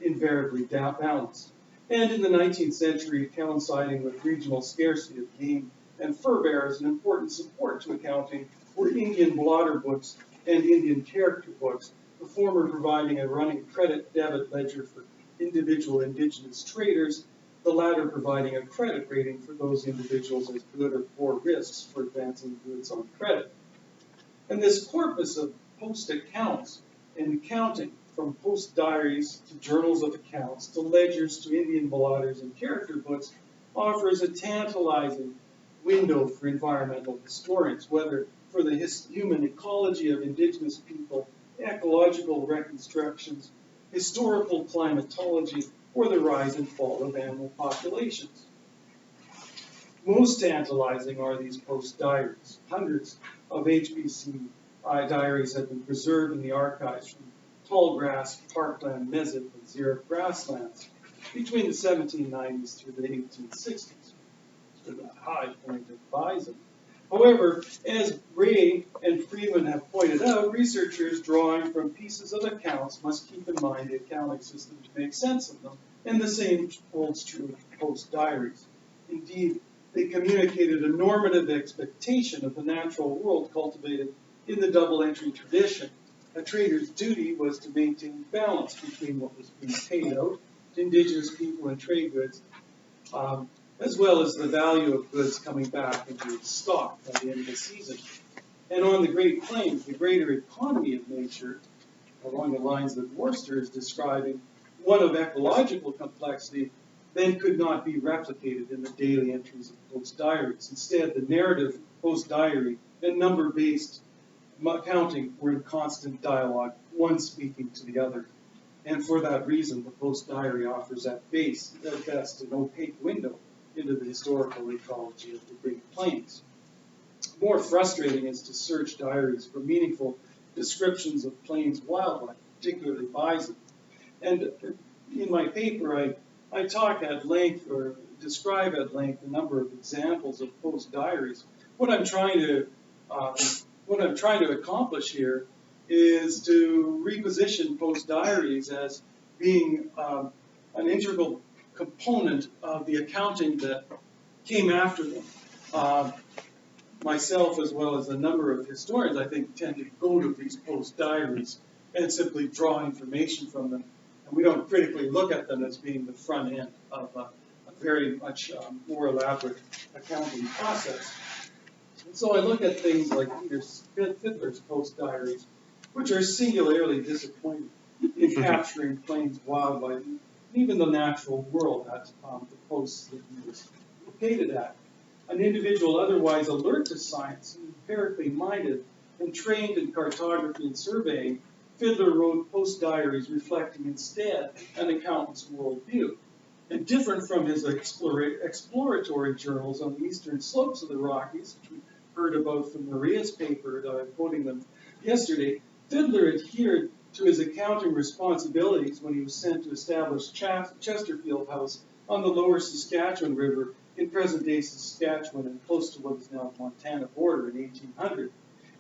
invariably balanced. And in the 19th century, coinciding with regional scarcity of game and fur bearers, an important support to accounting were Indian blotter books and Indian character books, the former providing a running credit-debit ledger for individual indigenous traders, the latter providing a credit rating for those individuals as good or poor risks for advancing goods on credit. And this corpus of post accounts and accounting, from post diaries to journals of accounts to ledgers to Indian blotters and character books, offers a tantalizing window for environmental historians, whether for the human ecology of indigenous people, ecological reconstructions, historical climatology, or the rise and fall of animal populations. Most tantalizing are these post diaries. Hundreds of HBC diaries have been preserved in the archives from tall grass, parkland, mesic, and xeric grasslands between the 1790s through the 1860s, to the high point of bison. However, as Ray and Freeman have pointed out, researchers drawing from pieces of accounts must keep in mind the accounting system to make sense of them, and the same holds true of post diaries. Indeed, they communicated a normative expectation of the natural world cultivated in the double entry tradition. A trader's duty was to maintain balance between what was being paid out to indigenous people and trade goods, as well as the value of goods coming back into stock by the end of the season. And on the Great Plains, the greater economy of nature, along the lines that Worcester is describing, one of ecological complexity, then could not be replicated in the daily entries of post diaries. Instead, the narrative post diary and number-based accounting were in constant dialogue, one speaking to the other. And for that reason, the post diary offers at best an opaque window into the historical ecology of the Great Plains. More frustrating is to search diaries for meaningful descriptions of plains wildlife, particularly bison. And in my paper, I talk at length or describe at length a number of examples of post diaries. What I'm trying to accomplish here is to reposition post diaries as being an integral component of the accounting that came after them. Myself, as well as a number of historians, I think, tend to go to these post diaries and simply draw information from them. And we don't critically look at them as being the front end of a very much more elaborate accounting process. And so I look at things like Peter Fiddler's post diaries, which are singularly disappointing in capturing plains wildlife, and even the natural world at the posts that he was located at. An individual otherwise alert to science, empirically minded, and trained in cartography and surveying, Fiddler wrote post diaries reflecting instead an accountant's worldview. And different from his exploratory journals on the eastern slopes of the Rockies, which we heard about from Maria's paper, quoting them yesterday, Fiddler adhered to his accounting responsibilities when he was sent to establish Chesterfield House on the lower Saskatchewan River in present-day Saskatchewan and close to what is now the Montana border in 1800.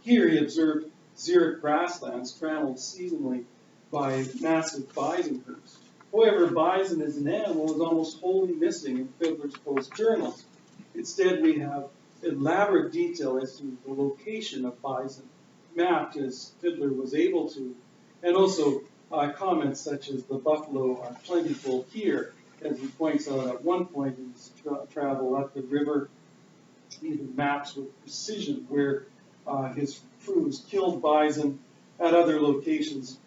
Here he observed xeric grasslands trammeled seasonally by massive bison herds. However, bison as an animal is almost wholly missing in Fiddler's post journals. Instead, we have elaborate detail as to the location of bison, mapped as Fiddler was able to, and also comments such as the buffalo are plentiful here, as he points out at one point in his travel up the river. He even maps with precision where his crews killed bison at other locations,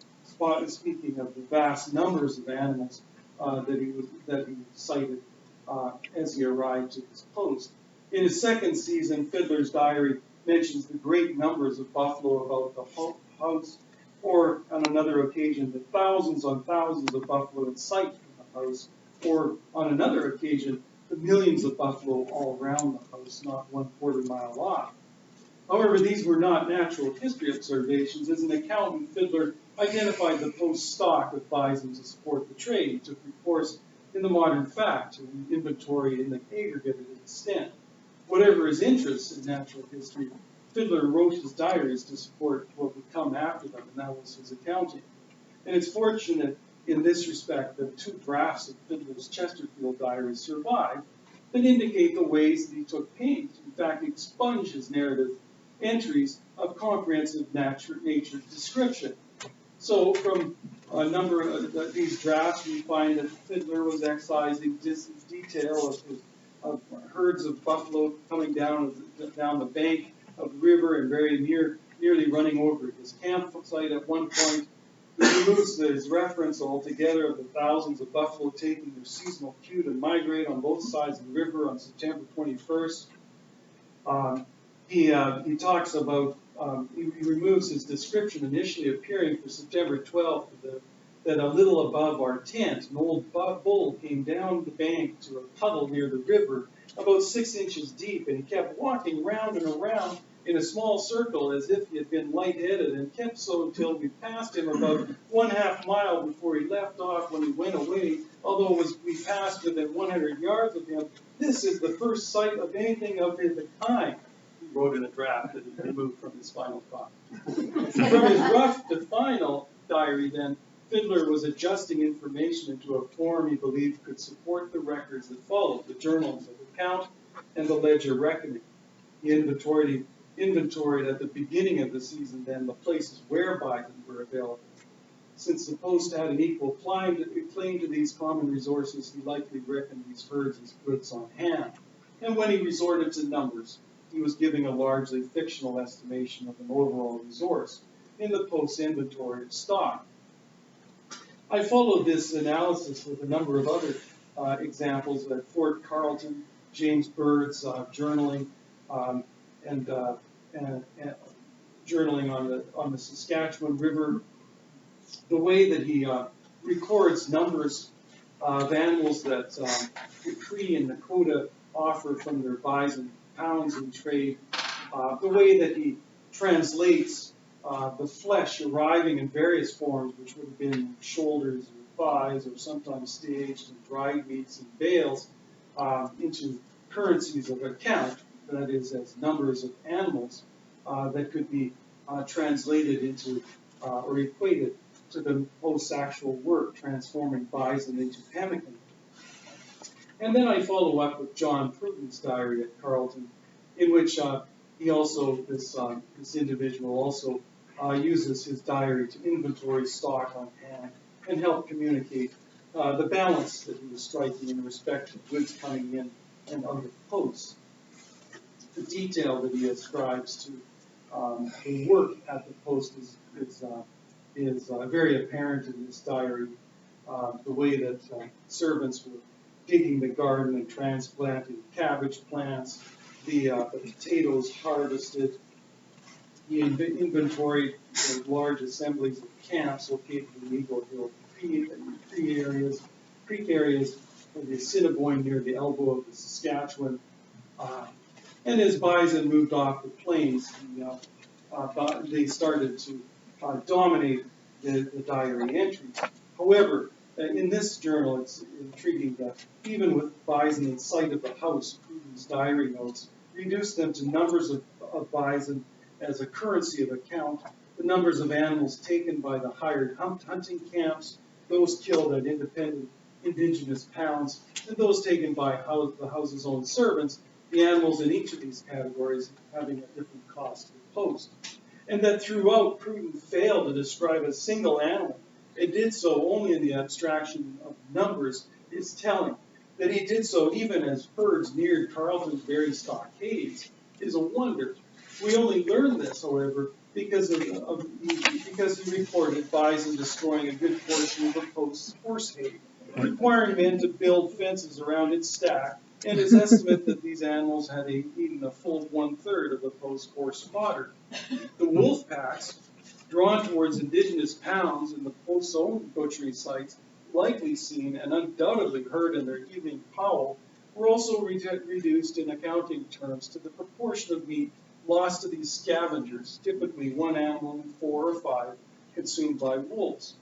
speaking of the vast numbers of animals that he cited as he arrived to his post. In his second season, Fiddler's diary mentions the great numbers of buffalo about the house, or on another occasion, the thousands on thousands of buffalo in sight from the house, or on another occasion, the millions of buffalo all around the house, not 1/4 mile off. However, these were not natural history observations. As an accountant, Fiddler identified the post stock of bison to support the trade. He took recourse in the modern fact to inventory in the aggregate extent. Whatever his interests in natural history, Fiddler wrote his diaries to support what would come after them, and that was his accounting. And it's fortunate in this respect that 2 drafts of Fiddler's Chesterfield diary survive that indicate the ways that he took pains, in fact, expunge his narrative entries of comprehensive nature description. So from a number of these drafts, we find that Fiddler was excising detail of herds of buffalo coming down the bank of the river and very nearly running over his campsite at one point. He removes his reference altogether of the thousands of buffalo taking their seasonal cue to migrate on both sides of the river on September 21st. He talks about, he removes his description initially appearing for September 12th that a little above our tent, an old bull came down the bank to a puddle near the river about 6 inches deep, and he kept walking round and around in a small circle as if he had been lightheaded, and kept so until we passed him about 1/2 mile before he left off when he went away. Although we passed within 100 yards of him, this is the first sight of anything of the kind. He wrote in a draft that he removed from his final thought. From his rough to final diary, then, Fiddler was adjusting information into a form he believed could support the records that followed, the journals of account and the ledger reckoning. He inventoried at the beginning of the season then the places where bison were available. Since the Post had an equal claim to these common resources, he likely reckoned these herds as goods on hand. And when he resorted to numbers, he was giving a largely fictional estimation of an overall resource in the Post's inventory of stock. I followed this analysis with a number of other examples at Fort Carlton, James Bird's journaling, and journaling on the Saskatchewan River. The way that he records numbers of animals that the Cree and Nakota offer from their bison pounds in trade, the way that he translates the flesh arriving in various forms, which would have been shoulders or thighs, or sometimes staged and dried meats and bales, into currencies of account, that is, as numbers of animals that could be translated into or equated to the Post's actual work, transforming bison into pemmican. And then I follow up with John Pruden's diary at Carleton, in which he also, this individual also uses his diary to inventory stock on hand and help communicate the balance that he was striking in respect to goods coming in and out of the Post. The detail that he ascribes to the work at the Post is very apparent in this diary. The way that servants were digging the garden and transplanting cabbage plants, the potatoes harvested. He inventoried the large assemblies of camps located in Eagle Hill creek areas, and the Assiniboine near the elbow of the Saskatchewan. And as bison moved off the plains, they started to dominate the diary entries. However, in this journal, it's intriguing that even with bison in sight of the house, Pruden's diary notes reduced them to numbers of bison as a currency of account, the numbers of animals taken by the hired hunting camps, those killed at indigenous pounds, and those taken by the house's own servants, the animals in each of these categories having a different cost to the Post. And that throughout, Pruden failed to describe a single animal. It did so only in the abstraction of numbers is telling. That he did so even as herds neared Carleton's very stockades is a wonder. We only learn this, however, because he reported bison destroying a good portion of the Post's horse hay, requiring men to build fences around its stack, and his estimate that these animals had eaten a full 1/3 of the Post's horse fodder. The wolf packs, drawn towards indigenous pounds in the Post's own butchery sites, likely seen and undoubtedly heard in their evening howl, were also reduced in accounting terms to the proportion of meat lost to these scavengers, typically one animal in 4 or 5 consumed by wolves.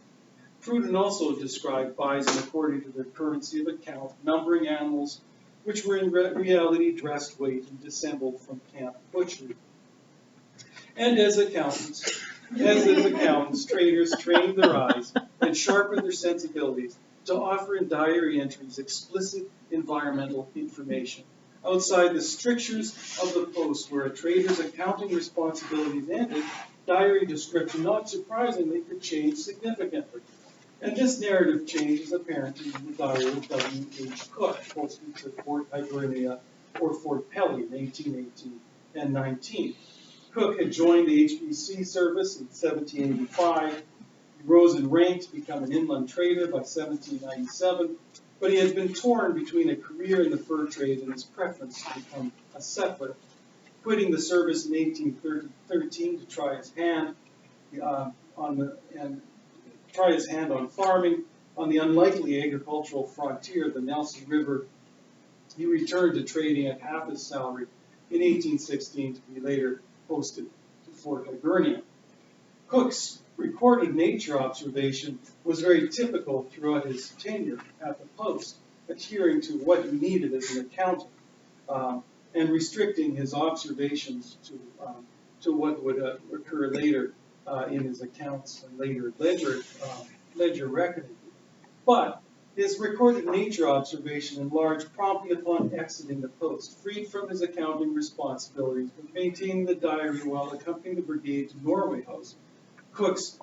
Pruden also described bison according to their currency of account, numbering animals which were in reality dressed weight and dissembled from camp butchery. And as accountants, traders trained their eyes and sharpened their sensibilities to offer in diary entries explicit environmental information. Outside the strictures of the Post, where a trader's accounting responsibilities ended, diary description, not surprisingly, could change significantly. And this narrative change is apparent in the diary of W.H. Cook, posted to Fort Hibernia or Fort Pelly in 1818 and 19. Cook had joined the HBC service in 1785. He rose in rank to become an inland trader by 1797, but he had been torn between a career in the fur trade and his preference to become a settler. Quitting the service in 1813 to try his hand on farming on the unlikely agricultural frontier of the Nelson River, he returned to trading at half his salary in 1816 to be later posted to Fort Hibernia. Cook's recorded nature observation was very typical throughout his tenure at the Post, adhering to what he needed as an accountant, and restricting his observations to what would occur later in his accounts and later ledger reckoning. But His recorded nature observation enlarged promptly upon exiting the post, freed from his accounting responsibilities, but maintaining the diary while accompanying the brigade to Norway House. Cook's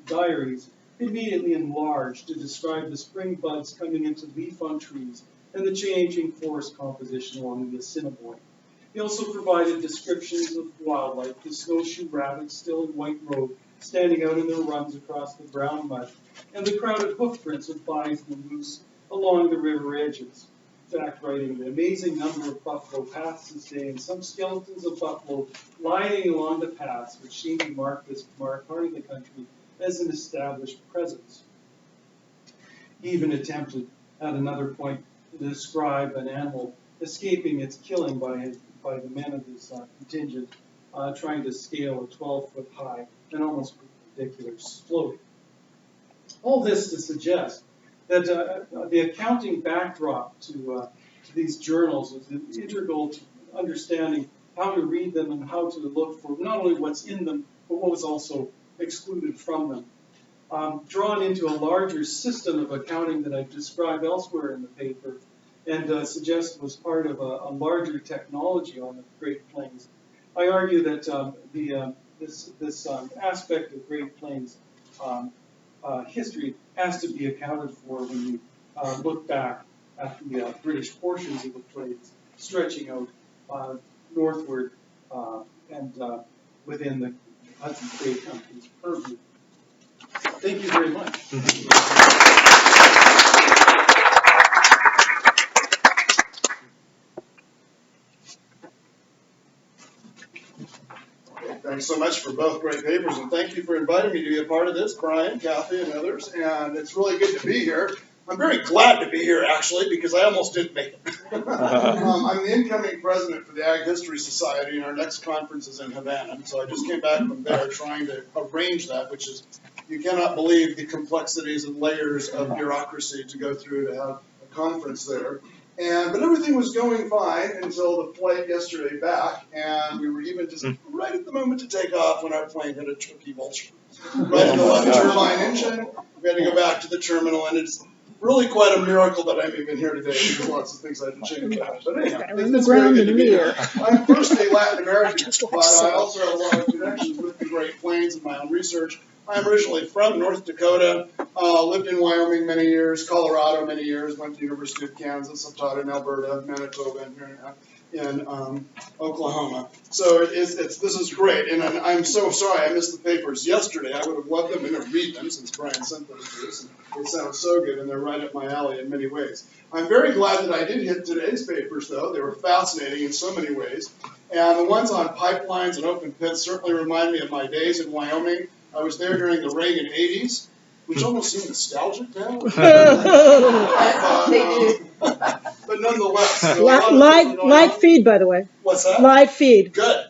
diaries immediately enlarged to describe the spring buds coming into leaf on trees and the changing forest composition along the Assiniboine. He also provided descriptions of wildlife, the snowshoe rabbits still in white robe, standing out in their runs across the brown mud, and the crowded hoofprints of bison and moose along the river edges. In fact, writing the amazing number of buffalo paths this day, and some skeletons of buffalo lying along the paths, which seem to mark this part of the country as an established presence. He even attempted, at another point, to describe an animal escaping its killing by the men of this contingent, trying to scale a 12-foot high and almost perpendicular slope. All this to suggest that the accounting backdrop to these journals was integral to understanding how to read them and how to look for not only what's in them, but what was also excluded from them. Drawn into a larger system of accounting that I've described elsewhere in the paper, and suggest was part of a larger technology on the Great Plains. I argue that this aspect of Great Plains history has to be accounted for when you look back at the British portions of the plains stretching out northward and within the Hudson's Bay Company's purview. Thank you very much. Thanks so much for both great papers, and thank you for inviting me to be a part of this, Brian, Kathy, and others. And it's really good to be here. I'm very glad to be here, actually, because I almost didn't make it. I'm the incoming president for the Ag History Society, and our next conference is in Havana. So I just came back from there trying to arrange that, which is, you cannot believe the complexities and layers of bureaucracy to go through to have a conference there. But everything was going fine until the flight yesterday back, and we were even just right at the moment to take off when our plane hit a turkey vulture. Right in the left turbine engine. We had to go back to the terminal, and it's really quite a miracle that I'm even here today. There's lots of things I had to change about. But anyhow, it's very good to be here. I'm firstly Latin American, but I also have a lot of connections with the Great Plains in my own research. I'm originally from North Dakota, lived in Wyoming many years, Colorado many years, went to the University of Kansas, I've taught in Alberta, Manitoba, and here in Oklahoma. So this is great, and I'm so sorry I missed the papers yesterday. I would have loved them to read them since Brian sent those to us. And they sound so good, and they're right up my alley in many ways. I'm very glad that I did hit today's papers, though. They were fascinating in so many ways. And the ones on pipelines and open pits certainly remind me of my days in Wyoming. I was there during the Reagan 80s, which almost seemed nostalgic now. But nonetheless. So live feed, by the way. What's that? Live feed. Good.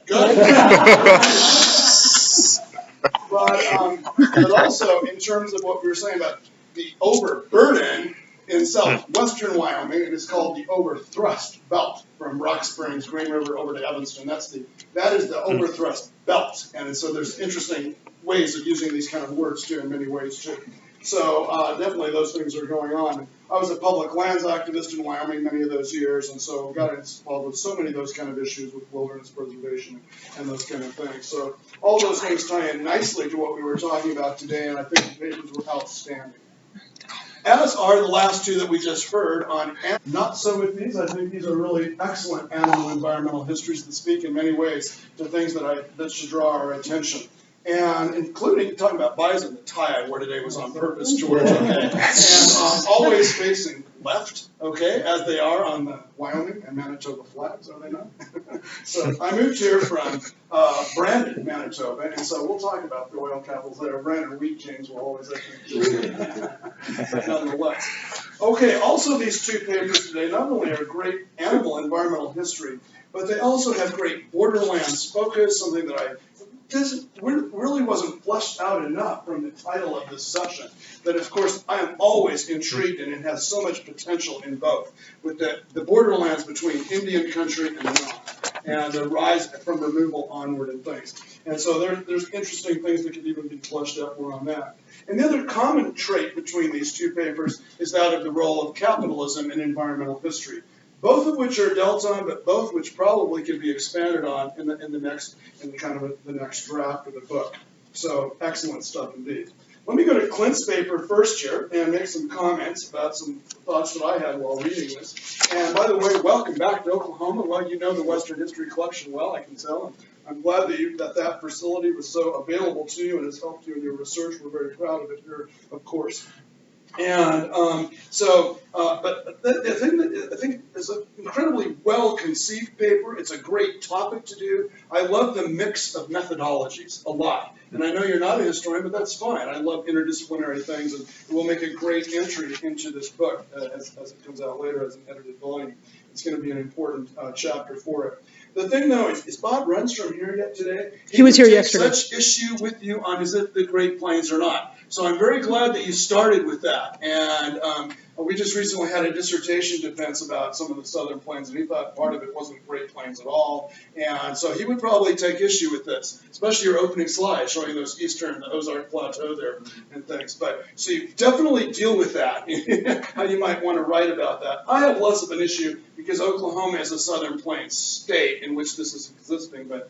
But also, in terms of what we were saying about the overburden in southwestern Wyoming, it is called the overthrust belt from Rock Springs, Green River over to Evanston. That is the overthrust belt. And so there's interesting ways of using these kind of words too in many ways too. So definitely those things are going on. I was a public lands activist in Wyoming many of those years, and so got involved with so many of those kind of issues with wilderness preservation and those kind of things. So all those things tie in nicely to what we were talking about today, and I think the papers were outstanding. As are the last two that we just heard on. Not so with these. I think these are really excellent animal environmental histories that speak in many ways to things that should draw our attention. And including talking about bison, the tie I wore today was on purpose, George. Okay, and always facing left, okay, as they are on the Wyoming and Manitoba flags, are they not? So I moved here from Brandon, Manitoba, and so we'll talk about the oil capitals there. Brandon wheat kings will always nonetheless. Okay, also these two papers today not only are great animal environmental history, but they also have great borderlands focus, something that this really wasn't fleshed out enough from the title of this session. That, of course, I am always intrigued, and it has so much potential in both, with the borderlands between Indian country and not. and the rise from removal onward and things. And so there's interesting things that could even be fleshed out more on that. And the other common trait between these two papers is that of the role of capitalism in environmental history, both of which are dealt on, but both which probably could be expanded on in the next draft of the book. So excellent stuff indeed. Let me go to Clint's paper first here and make some comments about some thoughts that I had while reading this. And by the way, welcome back to Oklahoma. Well, you know the Western History Collection well, I can tell. And I'm glad that facility was so available to you and has helped you in your research. We're very proud of it here, of course. And but I think it's an incredibly well-conceived paper. It's a great topic to do. I love the mix of methodologies a lot. And I know you're not a historian, but that's fine. I love interdisciplinary things, and it will make a great entry into this book as it comes out later as an edited volume. It's going to be an important chapter for it. The thing, though, is Bob Runstrom here yet today? He was here yesterday. Such issue with you on is it the Great Plains or not. So I'm very glad that you started with that. And we just recently had a dissertation defense about some of the Southern Plains, and he thought part of it wasn't Great Plains at all. And so he would probably take issue with this, especially your opening slide showing those eastern, the Ozark Plateau there and things. But so you definitely deal with that, how you might want to write about that. I have less of an issue because Oklahoma is a Southern Plains state in which this is existing, but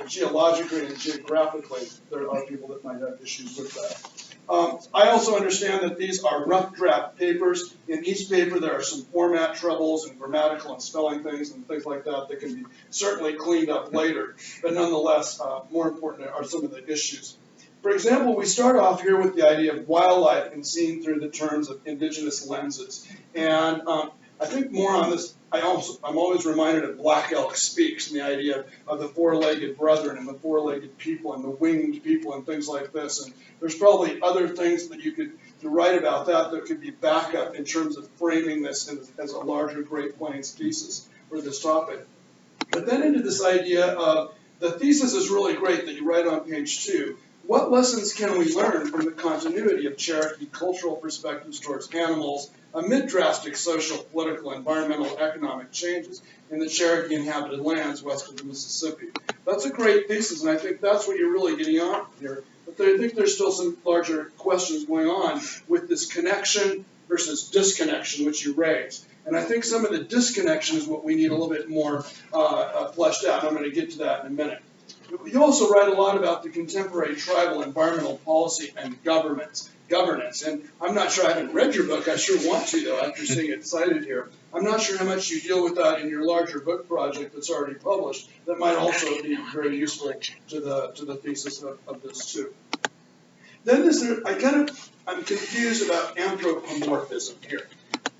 geologically and geographically, there are people that might have issues with that. I also understand that these are rough draft papers. In each paper, there are some format troubles and grammatical and spelling things and things like that that can be certainly cleaned up later. But nonetheless, more important are some of the issues. For example, we start off here with the idea of wildlife and seen through the terms of indigenous lenses. And I think more on this, I'm always reminded of Black Elk Speaks and the idea of the four-legged brethren and the four-legged people and the winged people and things like this. And there's probably other things that you could write about that could be backup in terms of framing this as a larger Great Plains thesis for this topic. But then into this idea of the thesis is really great that you write on page 2. What lessons can we learn from the continuity of Cherokee cultural perspectives towards animals amid drastic social, political, environmental, economic changes in the Cherokee inhabited lands west of the Mississippi? That's a great thesis, and I think that's what you're really getting on here. But I think there's still some larger questions going on with this connection versus disconnection, which you raise. And I think some of the disconnection is what we need a little bit more fleshed out. I'm going to get to that in a minute. You also write a lot about the contemporary tribal environmental policy and governance. And I'm not sure, I haven't read your book, I sure want to though, after seeing it cited here. I'm not sure how much you deal with that in your larger book project that's already published. That might also be very useful to the thesis of this too. Then I'm confused about anthropomorphism here.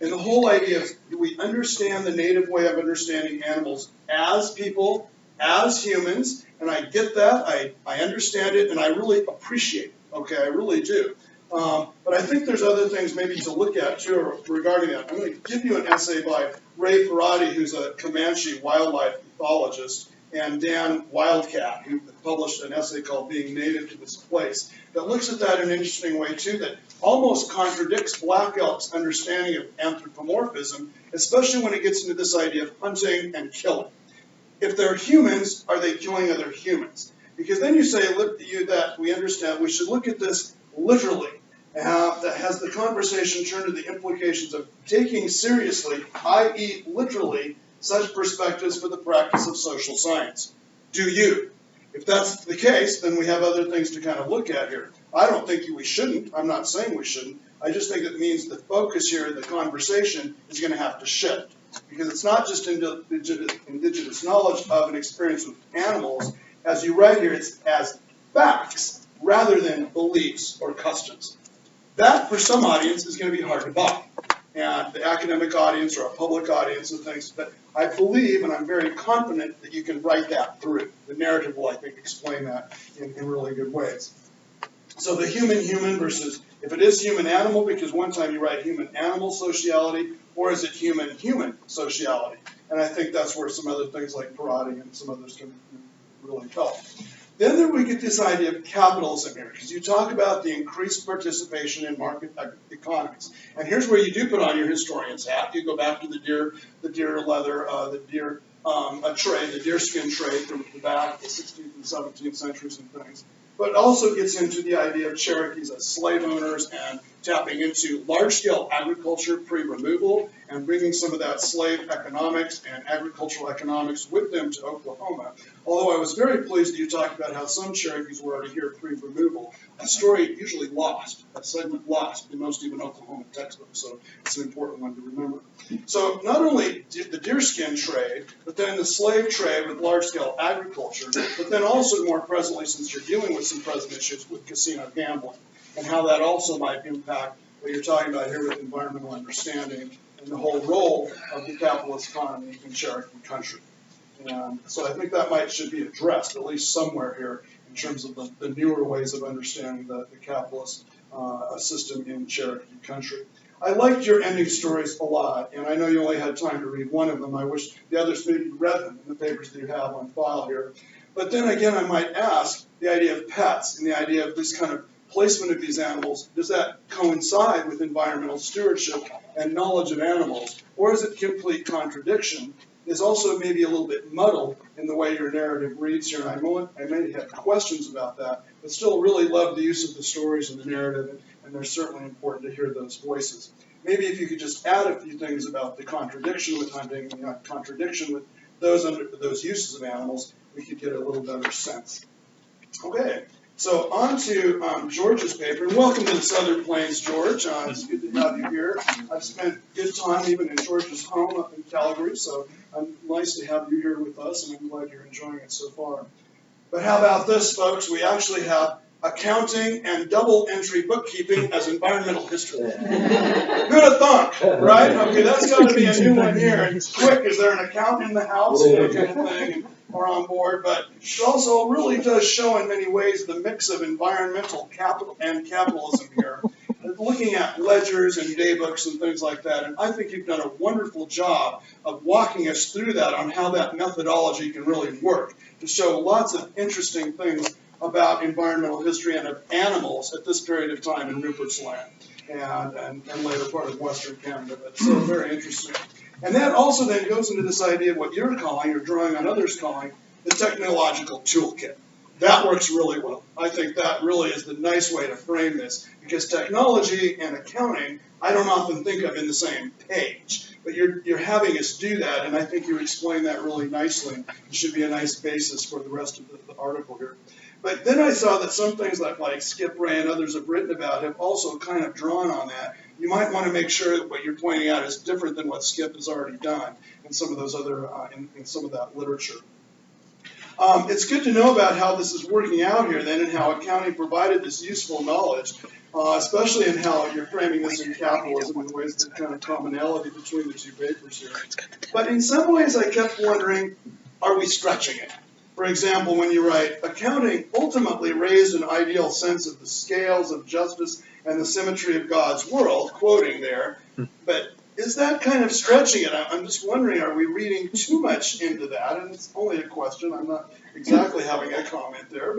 And the whole idea of, do we understand the native way of understanding animals as people, as humans? And I get that, I understand it, and I really appreciate it, okay, I really do. But I think there's other things maybe to look at too regarding that. I'm going to give you an essay by Ray Parati, who's a Comanche wildlife ethologist, and Dan Wildcat, who published an essay called Being Native to This Place, that looks at that in an interesting way too, that almost contradicts Black Elk's understanding of anthropomorphism, especially when it gets into this idea of hunting and killing. If they're humans, are they killing other humans? Because then you say that we understand we should look at this literally. That has the conversation turned to the implications of taking seriously, i.e. literally, such perspectives for the practice of social science. Do you? If that's the case, then we have other things to kind of look at here. I don't think we shouldn't. I'm not saying we shouldn't. I just think it means the focus here in the conversation is going to have to shift. Because it's not just indigenous knowledge of an experience with animals. As you write here, it's as facts rather than beliefs or customs. That, for some audience, is going to be hard to buy. And the academic audience or a public audience and things. But I believe, and I'm very confident, that you can write that through. The narrative will, I think, explain that in really good ways. So the human-human versus, if it is human-animal, because one time you write human-animal sociality, or is it human-human sociality? And I think that's where some other things like Parati and some others can really help. Then we get this idea of capitalism here, because you talk about the increased participation in market economies. And here's where you do put on your historian's hat. You go back to the deer leather, the deer a trade, the deerskin trade from the back, the 16th and 17th centuries and things. But it also gets into the idea of Cherokees as slave owners and tapping into large-scale agriculture pre-removal and bringing some of that slave economics and agricultural economics with them to Oklahoma. Although I was very pleased that you talked about how some Cherokees were already here pre-removal. A story usually lost, a segment lost in most even Oklahoma textbooks, so it's an important one to remember. So not only the deerskin trade, but then the slave trade with large-scale agriculture, but then also more presently, since you're dealing with some present issues with casino gambling, and how that also might impact what you're talking about here with environmental understanding and the whole role of the capitalist economy in Cherokee country. And so I think that should be addressed, at least somewhere here, in terms of the newer ways of understanding the capitalist system in Cherokee country. I liked your ending stories a lot, and I know you only had time to read one of them. I wish the others maybe read them in the papers that you have on file here. But then again, I might ask, the idea of pets and the idea of this kind of placement of these animals, does that coincide with environmental stewardship and knowledge of animals? Or is it complete contradiction? Is also maybe a little bit muddled in the way your narrative reads here, and I may have questions about that, but still really love the use of the stories and the narrative, and they're certainly important to hear those voices. Maybe if you could just add a few things about the contradiction with hunting, the contradiction with those uses of animals, we could get a little better sense. Okay, so on to George's paper, and welcome to the Southern Plains, George. It's good to have you here. I've spent good time even in George's home up in Calgary, so nice to have you here with us, and I'm glad you're enjoying it so far. But how about this, folks? We actually have accounting and double entry bookkeeping as environmental history. Who'd have thought, right? Okay, that's got to be a new one here. And quick, is there an account in the house? Kind of thing. And we're on board, but it also really does show in many ways the mix of environmental capital and capitalism here. Looking at ledgers and daybooks and things like that, and I think you've done a wonderful job of walking us through that on how that methodology can really work to show lots of interesting things about environmental history and of animals at this period of time in Rupert's Land and later part of Western Canada. But so very interesting. And that also then goes into this idea of what you're calling, or drawing on others calling, the technological toolkit. That works really well. I think that really is the nice way to frame this, because technology and accounting I don't often think of in the same page. But you're having us do that, and I think you explain that really nicely. It should be a nice basis for the rest of the article here. But then I saw that some things like Skip Ray and others have written about have also kind of drawn on that. You might want to make sure that what you're pointing out is different than what Skip has already done in some of those other, in some of that literature. It's good to know about how this is working out here then, and how accounting provided this useful knowledge, especially in how you're framing this in capitalism in ways that kind of commonality between the two papers here. But in some ways I kept wondering, are we stretching it? For example, when you write, accounting ultimately raised an ideal sense of the scales of justice and the symmetry of God's world, quoting there, but is that kind of stretching it? I'm just wondering, are we reading too much into that? And it's only a question. I'm not exactly having a comment there.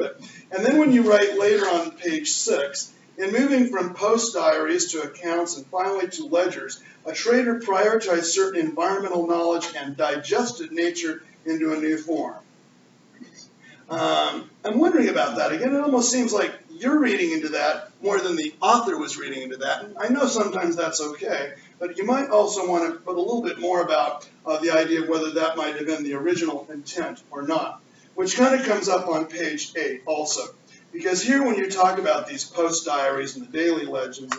And then when you write later on page 6, in moving from post diaries to accounts and finally to ledgers, a trader prioritized certain environmental knowledge and digested nature into a new form. I'm wondering about that. Again, it almost seems like you're reading into that more than the author was reading into that. And I know sometimes that's okay, but you might also want to put a little bit more about the idea of whether that might have been the original intent or not, which kind of comes up on page 8 also. Because here when you talk about these post diaries and the daily legends,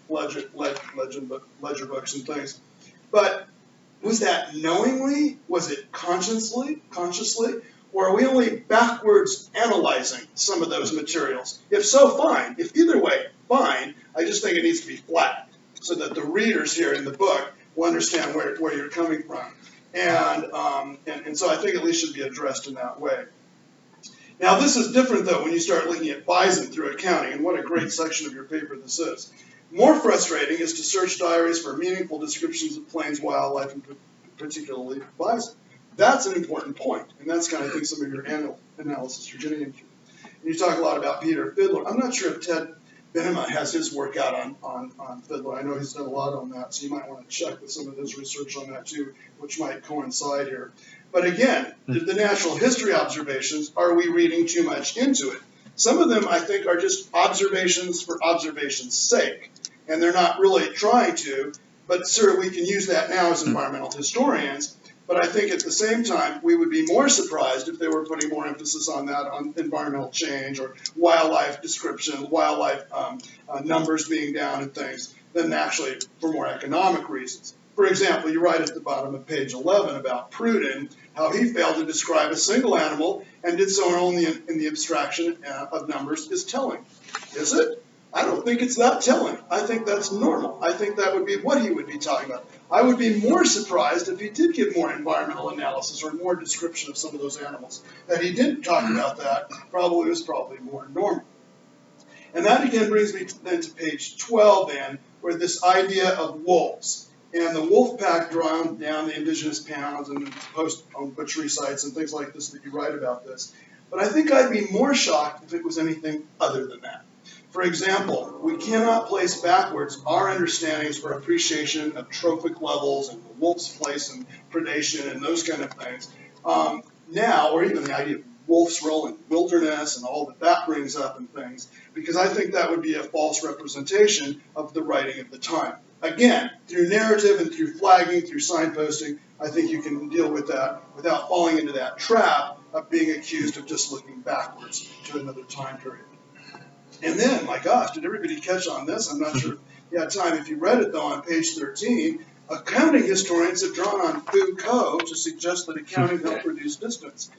ledger books and things, but was that knowingly? Was it consciously? Or are we only backwards analyzing some of those materials? If so, fine. If either way, fine. I just think it needs to be flat so that the readers here in the book will understand where you're coming from. And so I think at least should be addressed in that way. Now this is different though when you start looking at bison through accounting, and what a great section of your paper this is. More frustrating is to search diaries for meaningful descriptions of plains wildlife, and particularly bison. That's an important point, and that's kind of, I think, some of your analysis you're getting into. And you talk a lot about Peter Fiddler. I'm not sure if Ted Benema has his work out on Fiddler. I know he's done a lot on that, so you might want to check with some of his research on that too, which might coincide here. But again, the natural history observations, are we reading too much into it? Some of them, I think, are just observations for observation's sake, and they're not really trying to, but sir, we can use that now as environmental historians. But I think at the same time, we would be more surprised if they were putting more emphasis on that, on environmental change or wildlife description, wildlife numbers being down and things, than actually for more economic reasons. For example, you write at the bottom of page 11 about Pruden, how he failed to describe a single animal and did so only in the abstraction of numbers is telling. Is it? I don't think it's that telling. I think that's normal. I think that would be what he would be talking about. I would be more surprised if he did give more environmental analysis or more description of some of those animals. That he didn't talk about that probably was probably more normal. And that again brings me then to page 12 then, where this idea of wolves. And the wolf pack drawn down the indigenous pounds and post on butchery sites and things like this that you write about this. But I think I'd be more shocked if it was anything other than that. For example, we cannot place backwards our understandings or appreciation of trophic levels and the wolf's place in predation and those kind of things now, or even the idea of wolf's role in wilderness and all that that brings up and things, because I think that would be a false representation of the writing of the time. Again, through narrative and through flagging, through signposting, I think you can deal with that without falling into that trap of being accused of just looking backwards to another time period. And then, my gosh, did everybody catch on this? I'm not sure if you had time. If you read it, though, on page 13, accounting historians have drawn on Foucault to suggest that accounting helped reduce distance.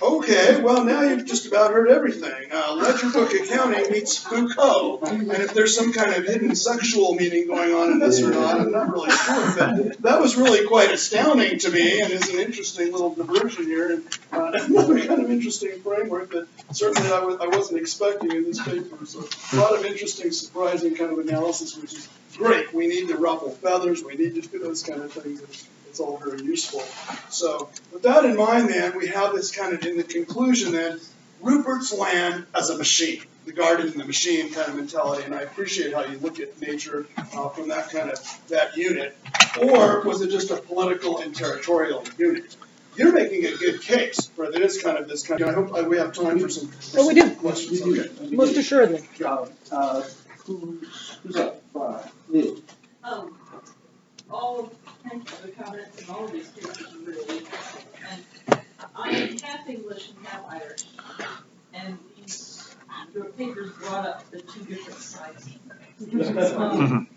Okay, well, now you've just about heard everything. Ledger book accounting meets Foucault. And if there's some kind of hidden sexual meaning going on in this or not, I'm not really sure. But that was really quite astounding to me and is an interesting little diversion here. And another kind of interesting framework that certainly I wasn't expecting in this paper. So a lot of interesting, surprising kind of analysis, which is great. We need to ruffle feathers. We need to do those kind of things. It's all very useful. So with that in mind then, we have this kind of, in the conclusion then, Rupert's Land as a machine, the garden and the machine kind of mentality, and I appreciate how you look at nature from that kind of, that unit. Or was it just a political and territorial unit? You're making a good case for this kind of, I hope we have time for some Oh, we do. questions. Okay. Most assuredly. Who's up? Lou. Thank you for the comments, and all of these cases are really interesting. And I am half English and half Irish, and your papers brought up the two different sides. And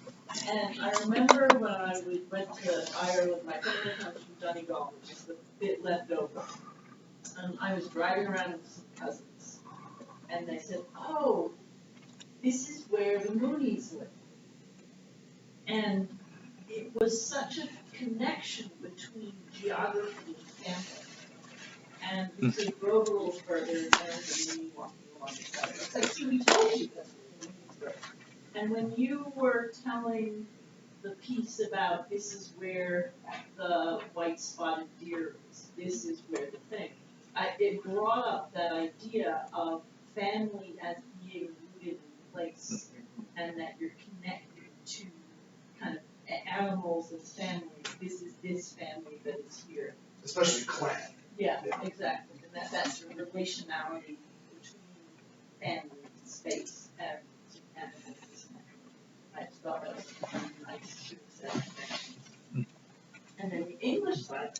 I remember when I went to Ireland, my family comes from Donegal, which is the bit left over. And I was driving around with some cousins, and they said, "Oh, this is where the Moonies live." And it was such a connection between geography and family. And we sort of drove a little further, and there's a Mooney walking along the side. It's like, see, we told you that's what the Moonies were. And when you were telling the piece about this is where the white spotted deer is, this is where the thing, it brought up that idea of family as being rooted in place, and that you're connected to kind of animals as families. This is this family that is here. Especially clan. Yeah, exactly. And that's the relationality between family and space and animals. I just thought that was nice to say. And then the English side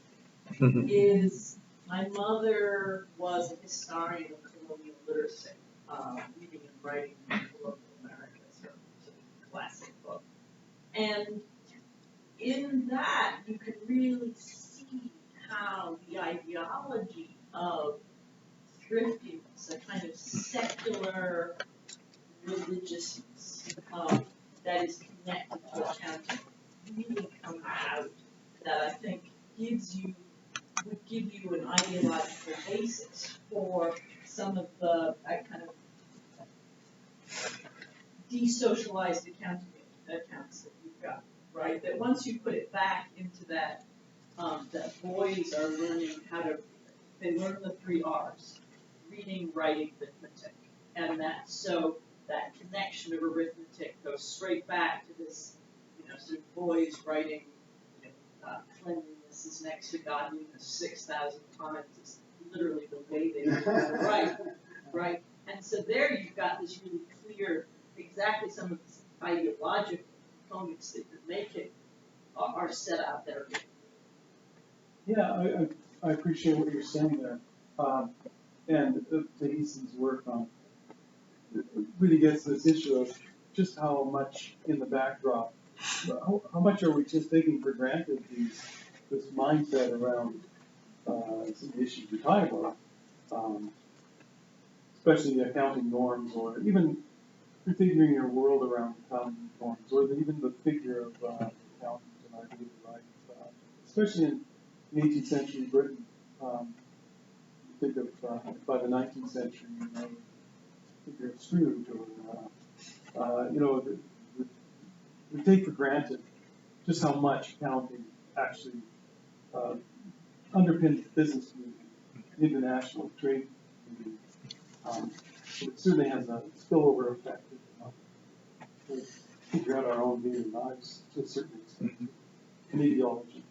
is my mother was a historian of colonial literacy, reading and writing colonial America, so it's a classic book. And in that, you can really see how the ideology of thriftiness, a kind of secular religiousness that is connected to accounting, really comes out, that I think would give you an ideological basis for some of the kind of desocialized accounts that you've got, right? That once you put it back into that, that boys are learning they learn the 3 R's, reading, writing, arithmetic, and so that connection of arithmetic goes straight back to this, sort of boys writing, cleanliness this is next to God doing the 6,000 comments. It's literally the way they write, right? And so there you've got this really clear, exactly some of the ideological components that you're making are set out there. Yeah, I appreciate what you're saying there. And Tahisi's work on it really gets this issue of just how much in the backdrop, how much are we just taking for granted this mindset around some issues we're talking about, especially the accounting norms, or even configuring your world around accounting norms, or even the figure of accountants in our daily life, especially in 18th century Britain. Think of by the 19th century, figure of Scrooge, or we take for granted just how much accounting actually underpins the business community, international trade community. It certainly has a spillover effect. We figure out our own daily lives to a certain extent. Kinesiology.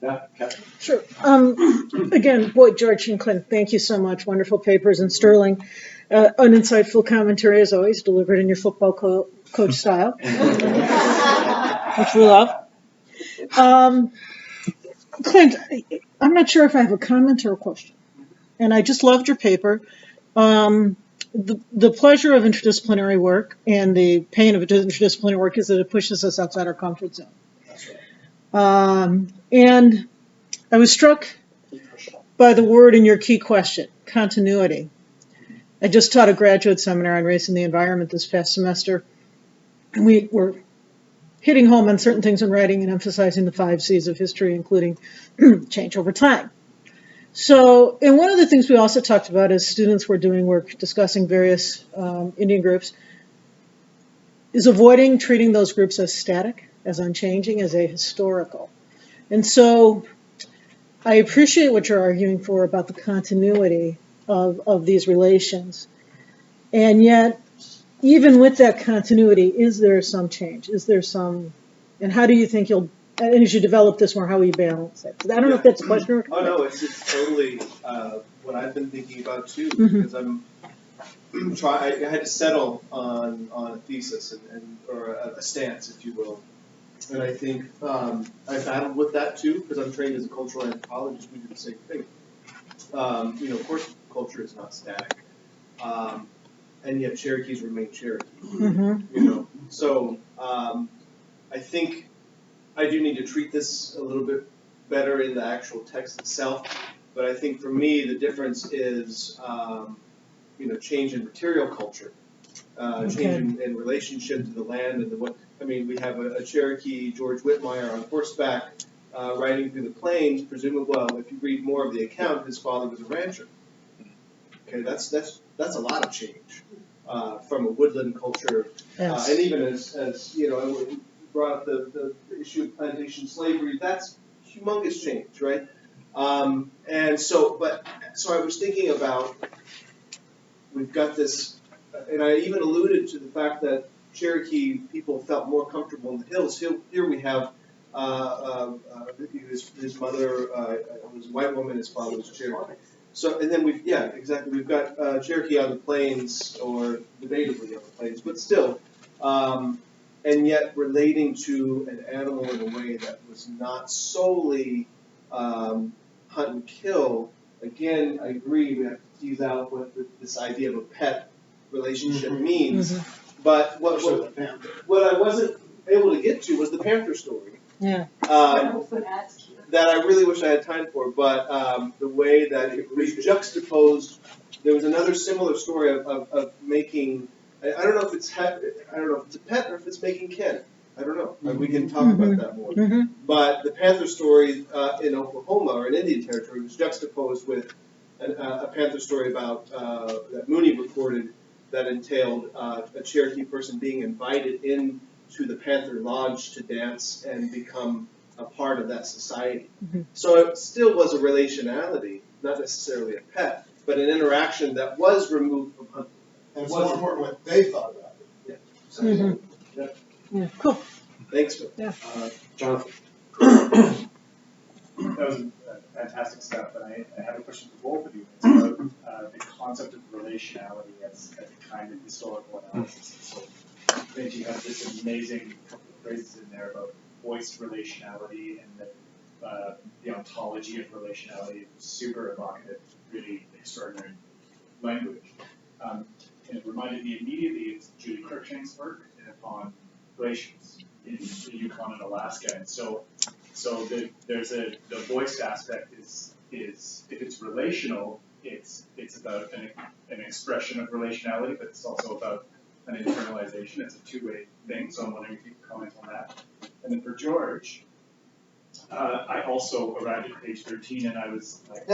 Yeah, Catherine. Sure. Again, boy, George and Clint, thank you so much. Wonderful papers, and Sterling, an insightful commentary as always, delivered in your football coach style, which we love. Clint, I'm not sure if I have a comment or a question, and I just loved your paper. The pleasure of interdisciplinary work and the pain of interdisciplinary work is that it pushes us outside our comfort zone. That's right. And I was struck by the word in your key question, continuity. I just taught a graduate seminar on race and the environment this past semester, and we were hitting home on certain things in writing and emphasizing the 5 C's of history, including change over time. So, and one of the things we also talked about as students were doing work discussing various Indian groups is avoiding treating those groups as static, as unchanging, as ahistorical. And so I appreciate what you're arguing for about the continuity of these relations. And yet, even with that continuity, is there some change? Is there some, and how do you think you'll, and as you develop this more, how will you balance it? I don't know if that's a question or Oh, no, it's totally what I've been thinking about too, because I'm I had to settle on a thesis or a stance, if you will. And I think I battled with that too, because I'm trained as a cultural anthropologist. We do the same thing. Of course, culture is not static, and yet Cherokees remain Cherokee. So I think I do need to treat this a little bit better in the actual text itself. But I think for me, the difference is change in material culture, change in relationship to the land and the what. I mean, we have a Cherokee, George Whitmire, on horseback, riding through the plains. Presumably, well, if you read more of the account, his father was a rancher. Okay, that's a lot of change from a woodland culture, Yes. And even as you brought up the issue of plantation slavery. That's humongous change, right? So I was thinking about, we've got this, and I even alluded to the fact that Cherokee people felt more comfortable in the hills. Here we have his mother was a white woman, his father was Cherokee. So, and then we've got Cherokee on the plains, or debatably on the plains, but still, and yet relating to an animal in a way that was not solely hunt and kill. Again, I agree, we have to tease out what this idea of a pet relationship means. But what I wasn't able to get to was the panther story. Yeah. That I really wish I had time for, but the way that it was juxtaposed, there was another similar story of making. I don't know if it's a pet or if it's making kin. I don't know. We can talk about that more. But the panther story in Oklahoma or in Indian Territory was juxtaposed with a panther story about that Mooney recorded that entailed a Cherokee person being invited into the Panther Lodge to dance and become a part of that society. So it still was a relationality, not necessarily a pet, but an interaction that was removed from hunting. And it's more important what they thought about it. Yeah. Yeah. Cool. Thanks, Bill. Yeah. Jonathan. That was fantastic stuff, and I have a question for both of you. It's about the concept of relationality as a kind of historical analysis. So, Benji, you have this amazing couple of phrases in there about voiced relationality and the ontology of relationality, super evocative, really extraordinary language. And it reminded me immediately of Julie Cruikshank's work on glaciers in the Yukon and Alaska. And so there's the voiced aspect is if it's relational, it's about an expression of relationality, but it's also about an internalization. It's a two-way thing. So I'm wondering if you can comment on that. And then for George, I also arrived at page 13 and I was like,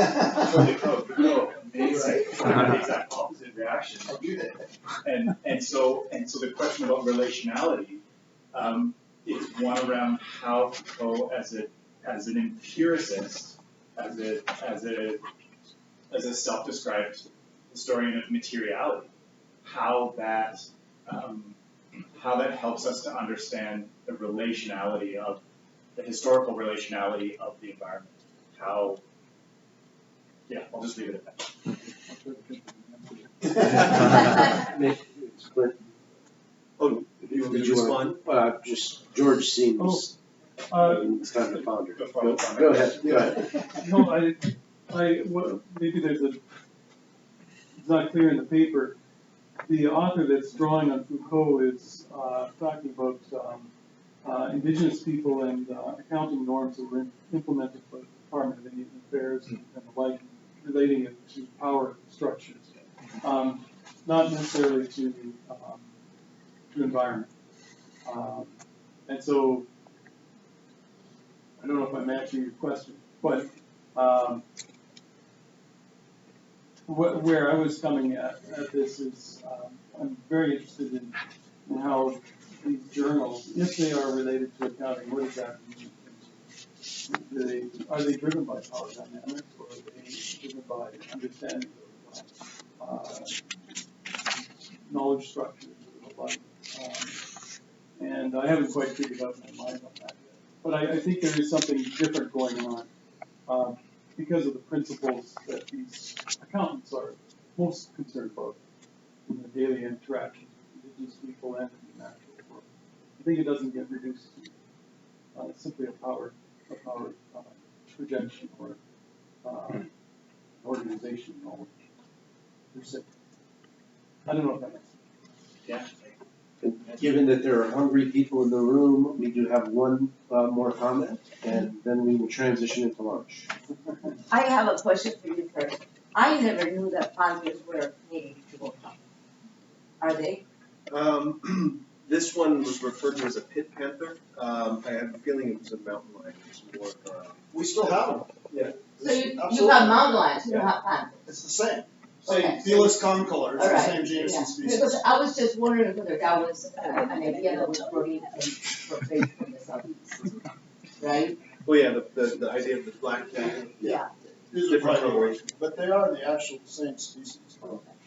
holy crow, amazing. I had the exact opposite reaction. I'll do that. And so the question about relationality is one around how Foucault, as an empiricist, as a self-described historian of materiality, how that helps us to understand the relationality of the historical relationality of the environment. I'll just leave it at that. Nick, Oh, you want me to respond? Just, George seems, it's time to ponder. Go ahead, go ahead. No, maybe it's not clear in the paper. The author that's drawing on Foucault is talking about indigenous people and accounting norms that were implemented by the Department of Indian Affairs and the like, relating it to power structures, not necessarily to environment. And so, I don't know if I'm answering your question, but where I was coming at this is I'm very interested in how these journals, if they are related to accounting, what does that mean? Are they driven by power dynamics, or are they driven by understanding of knowledge structures or the like? And I haven't quite figured out my mind on that yet. But I think there is something different going on because of the principles that these accountants are most concerned about in the daily interactions with indigenous people and in the natural world. I think it doesn't get reduced to simply a power projection or organization knowledge per se. I don't know if that makes sense. Yeah. Given that there are hungry people in the room, we do have one more comment, and then we will transition into lunch. I have a question for you first. I never knew that panthers were native people. Are they? This one was referred to as a pit panther. I have a feeling it was a mountain lion. It's more We still have them. yeah. So you have mountain lions, you don't have panthers. It's the same. Okay. Felis concolor, it's All the right. same genus Yeah. and species. Because I was just wondering whether that was an idea that was brought in from the southeast, right? Oh yeah, the idea of the black panther. Yeah. These are Different probably, coloration. but they are the actual same species.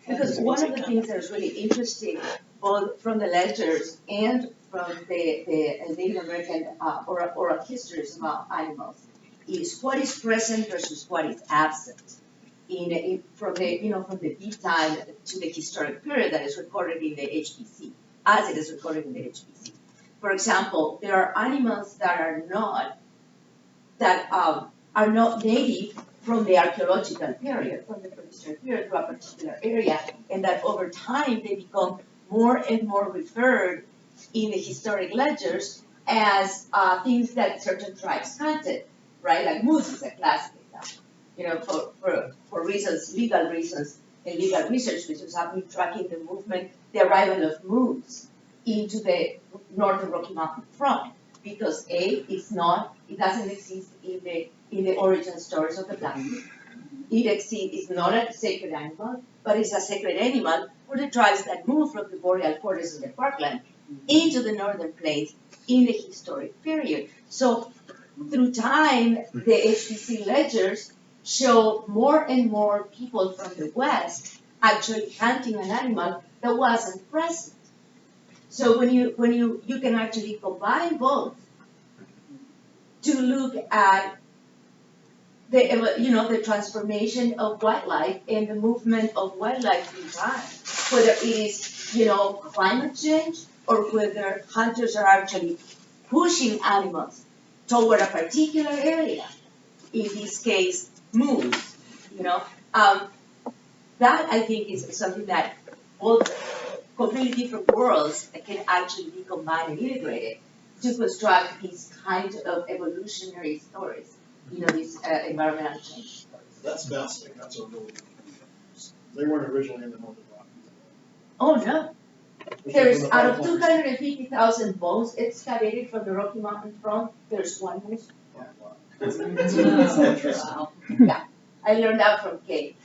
Because one of the things that is really interesting, both from the ledgers and from the Native American oral histories about animals, is what is present versus what is absent from the deep time to the historic period that is recorded in the HPC, as it is recorded in the HPC. For example, there are animals that are not native from the archaeological period, from the prehistoric period to a particular area, and that over time they become more and more referred in the historic ledgers as things that certain tribes hunted, right? Like moose is a classic example. For reasons, legal reasons, and legal research reasons, have been tracking the movement, the arrival of moose into the northern Rocky Mountain front, because it doesn't exist in the origin stories of the planet. It's not a sacred animal, but it's a sacred animal for the tribes that move from the boreal forests in the parkland into the northern plains in the historic period. So through time, the HPC ledgers show more and more people from the West actually hunting an animal that wasn't present. So when you can actually combine both to look at the transformation of wildlife and the movement of wildlife in time, whether it is, climate change or whether hunters are actually pushing animals toward a particular area, in this case, moose, that I think is something that both completely different worlds that can actually be combined and integrated to construct these kinds of evolutionary stories, these environmental change stories. That's fascinating, that's a really good point. They weren't originally in the Northern Rockies. Oh, no. There's, out of 250,000 bones excavated from the Rocky Mountain front, there's one moose. Wow. Wow. Yeah, I learned that from Kate.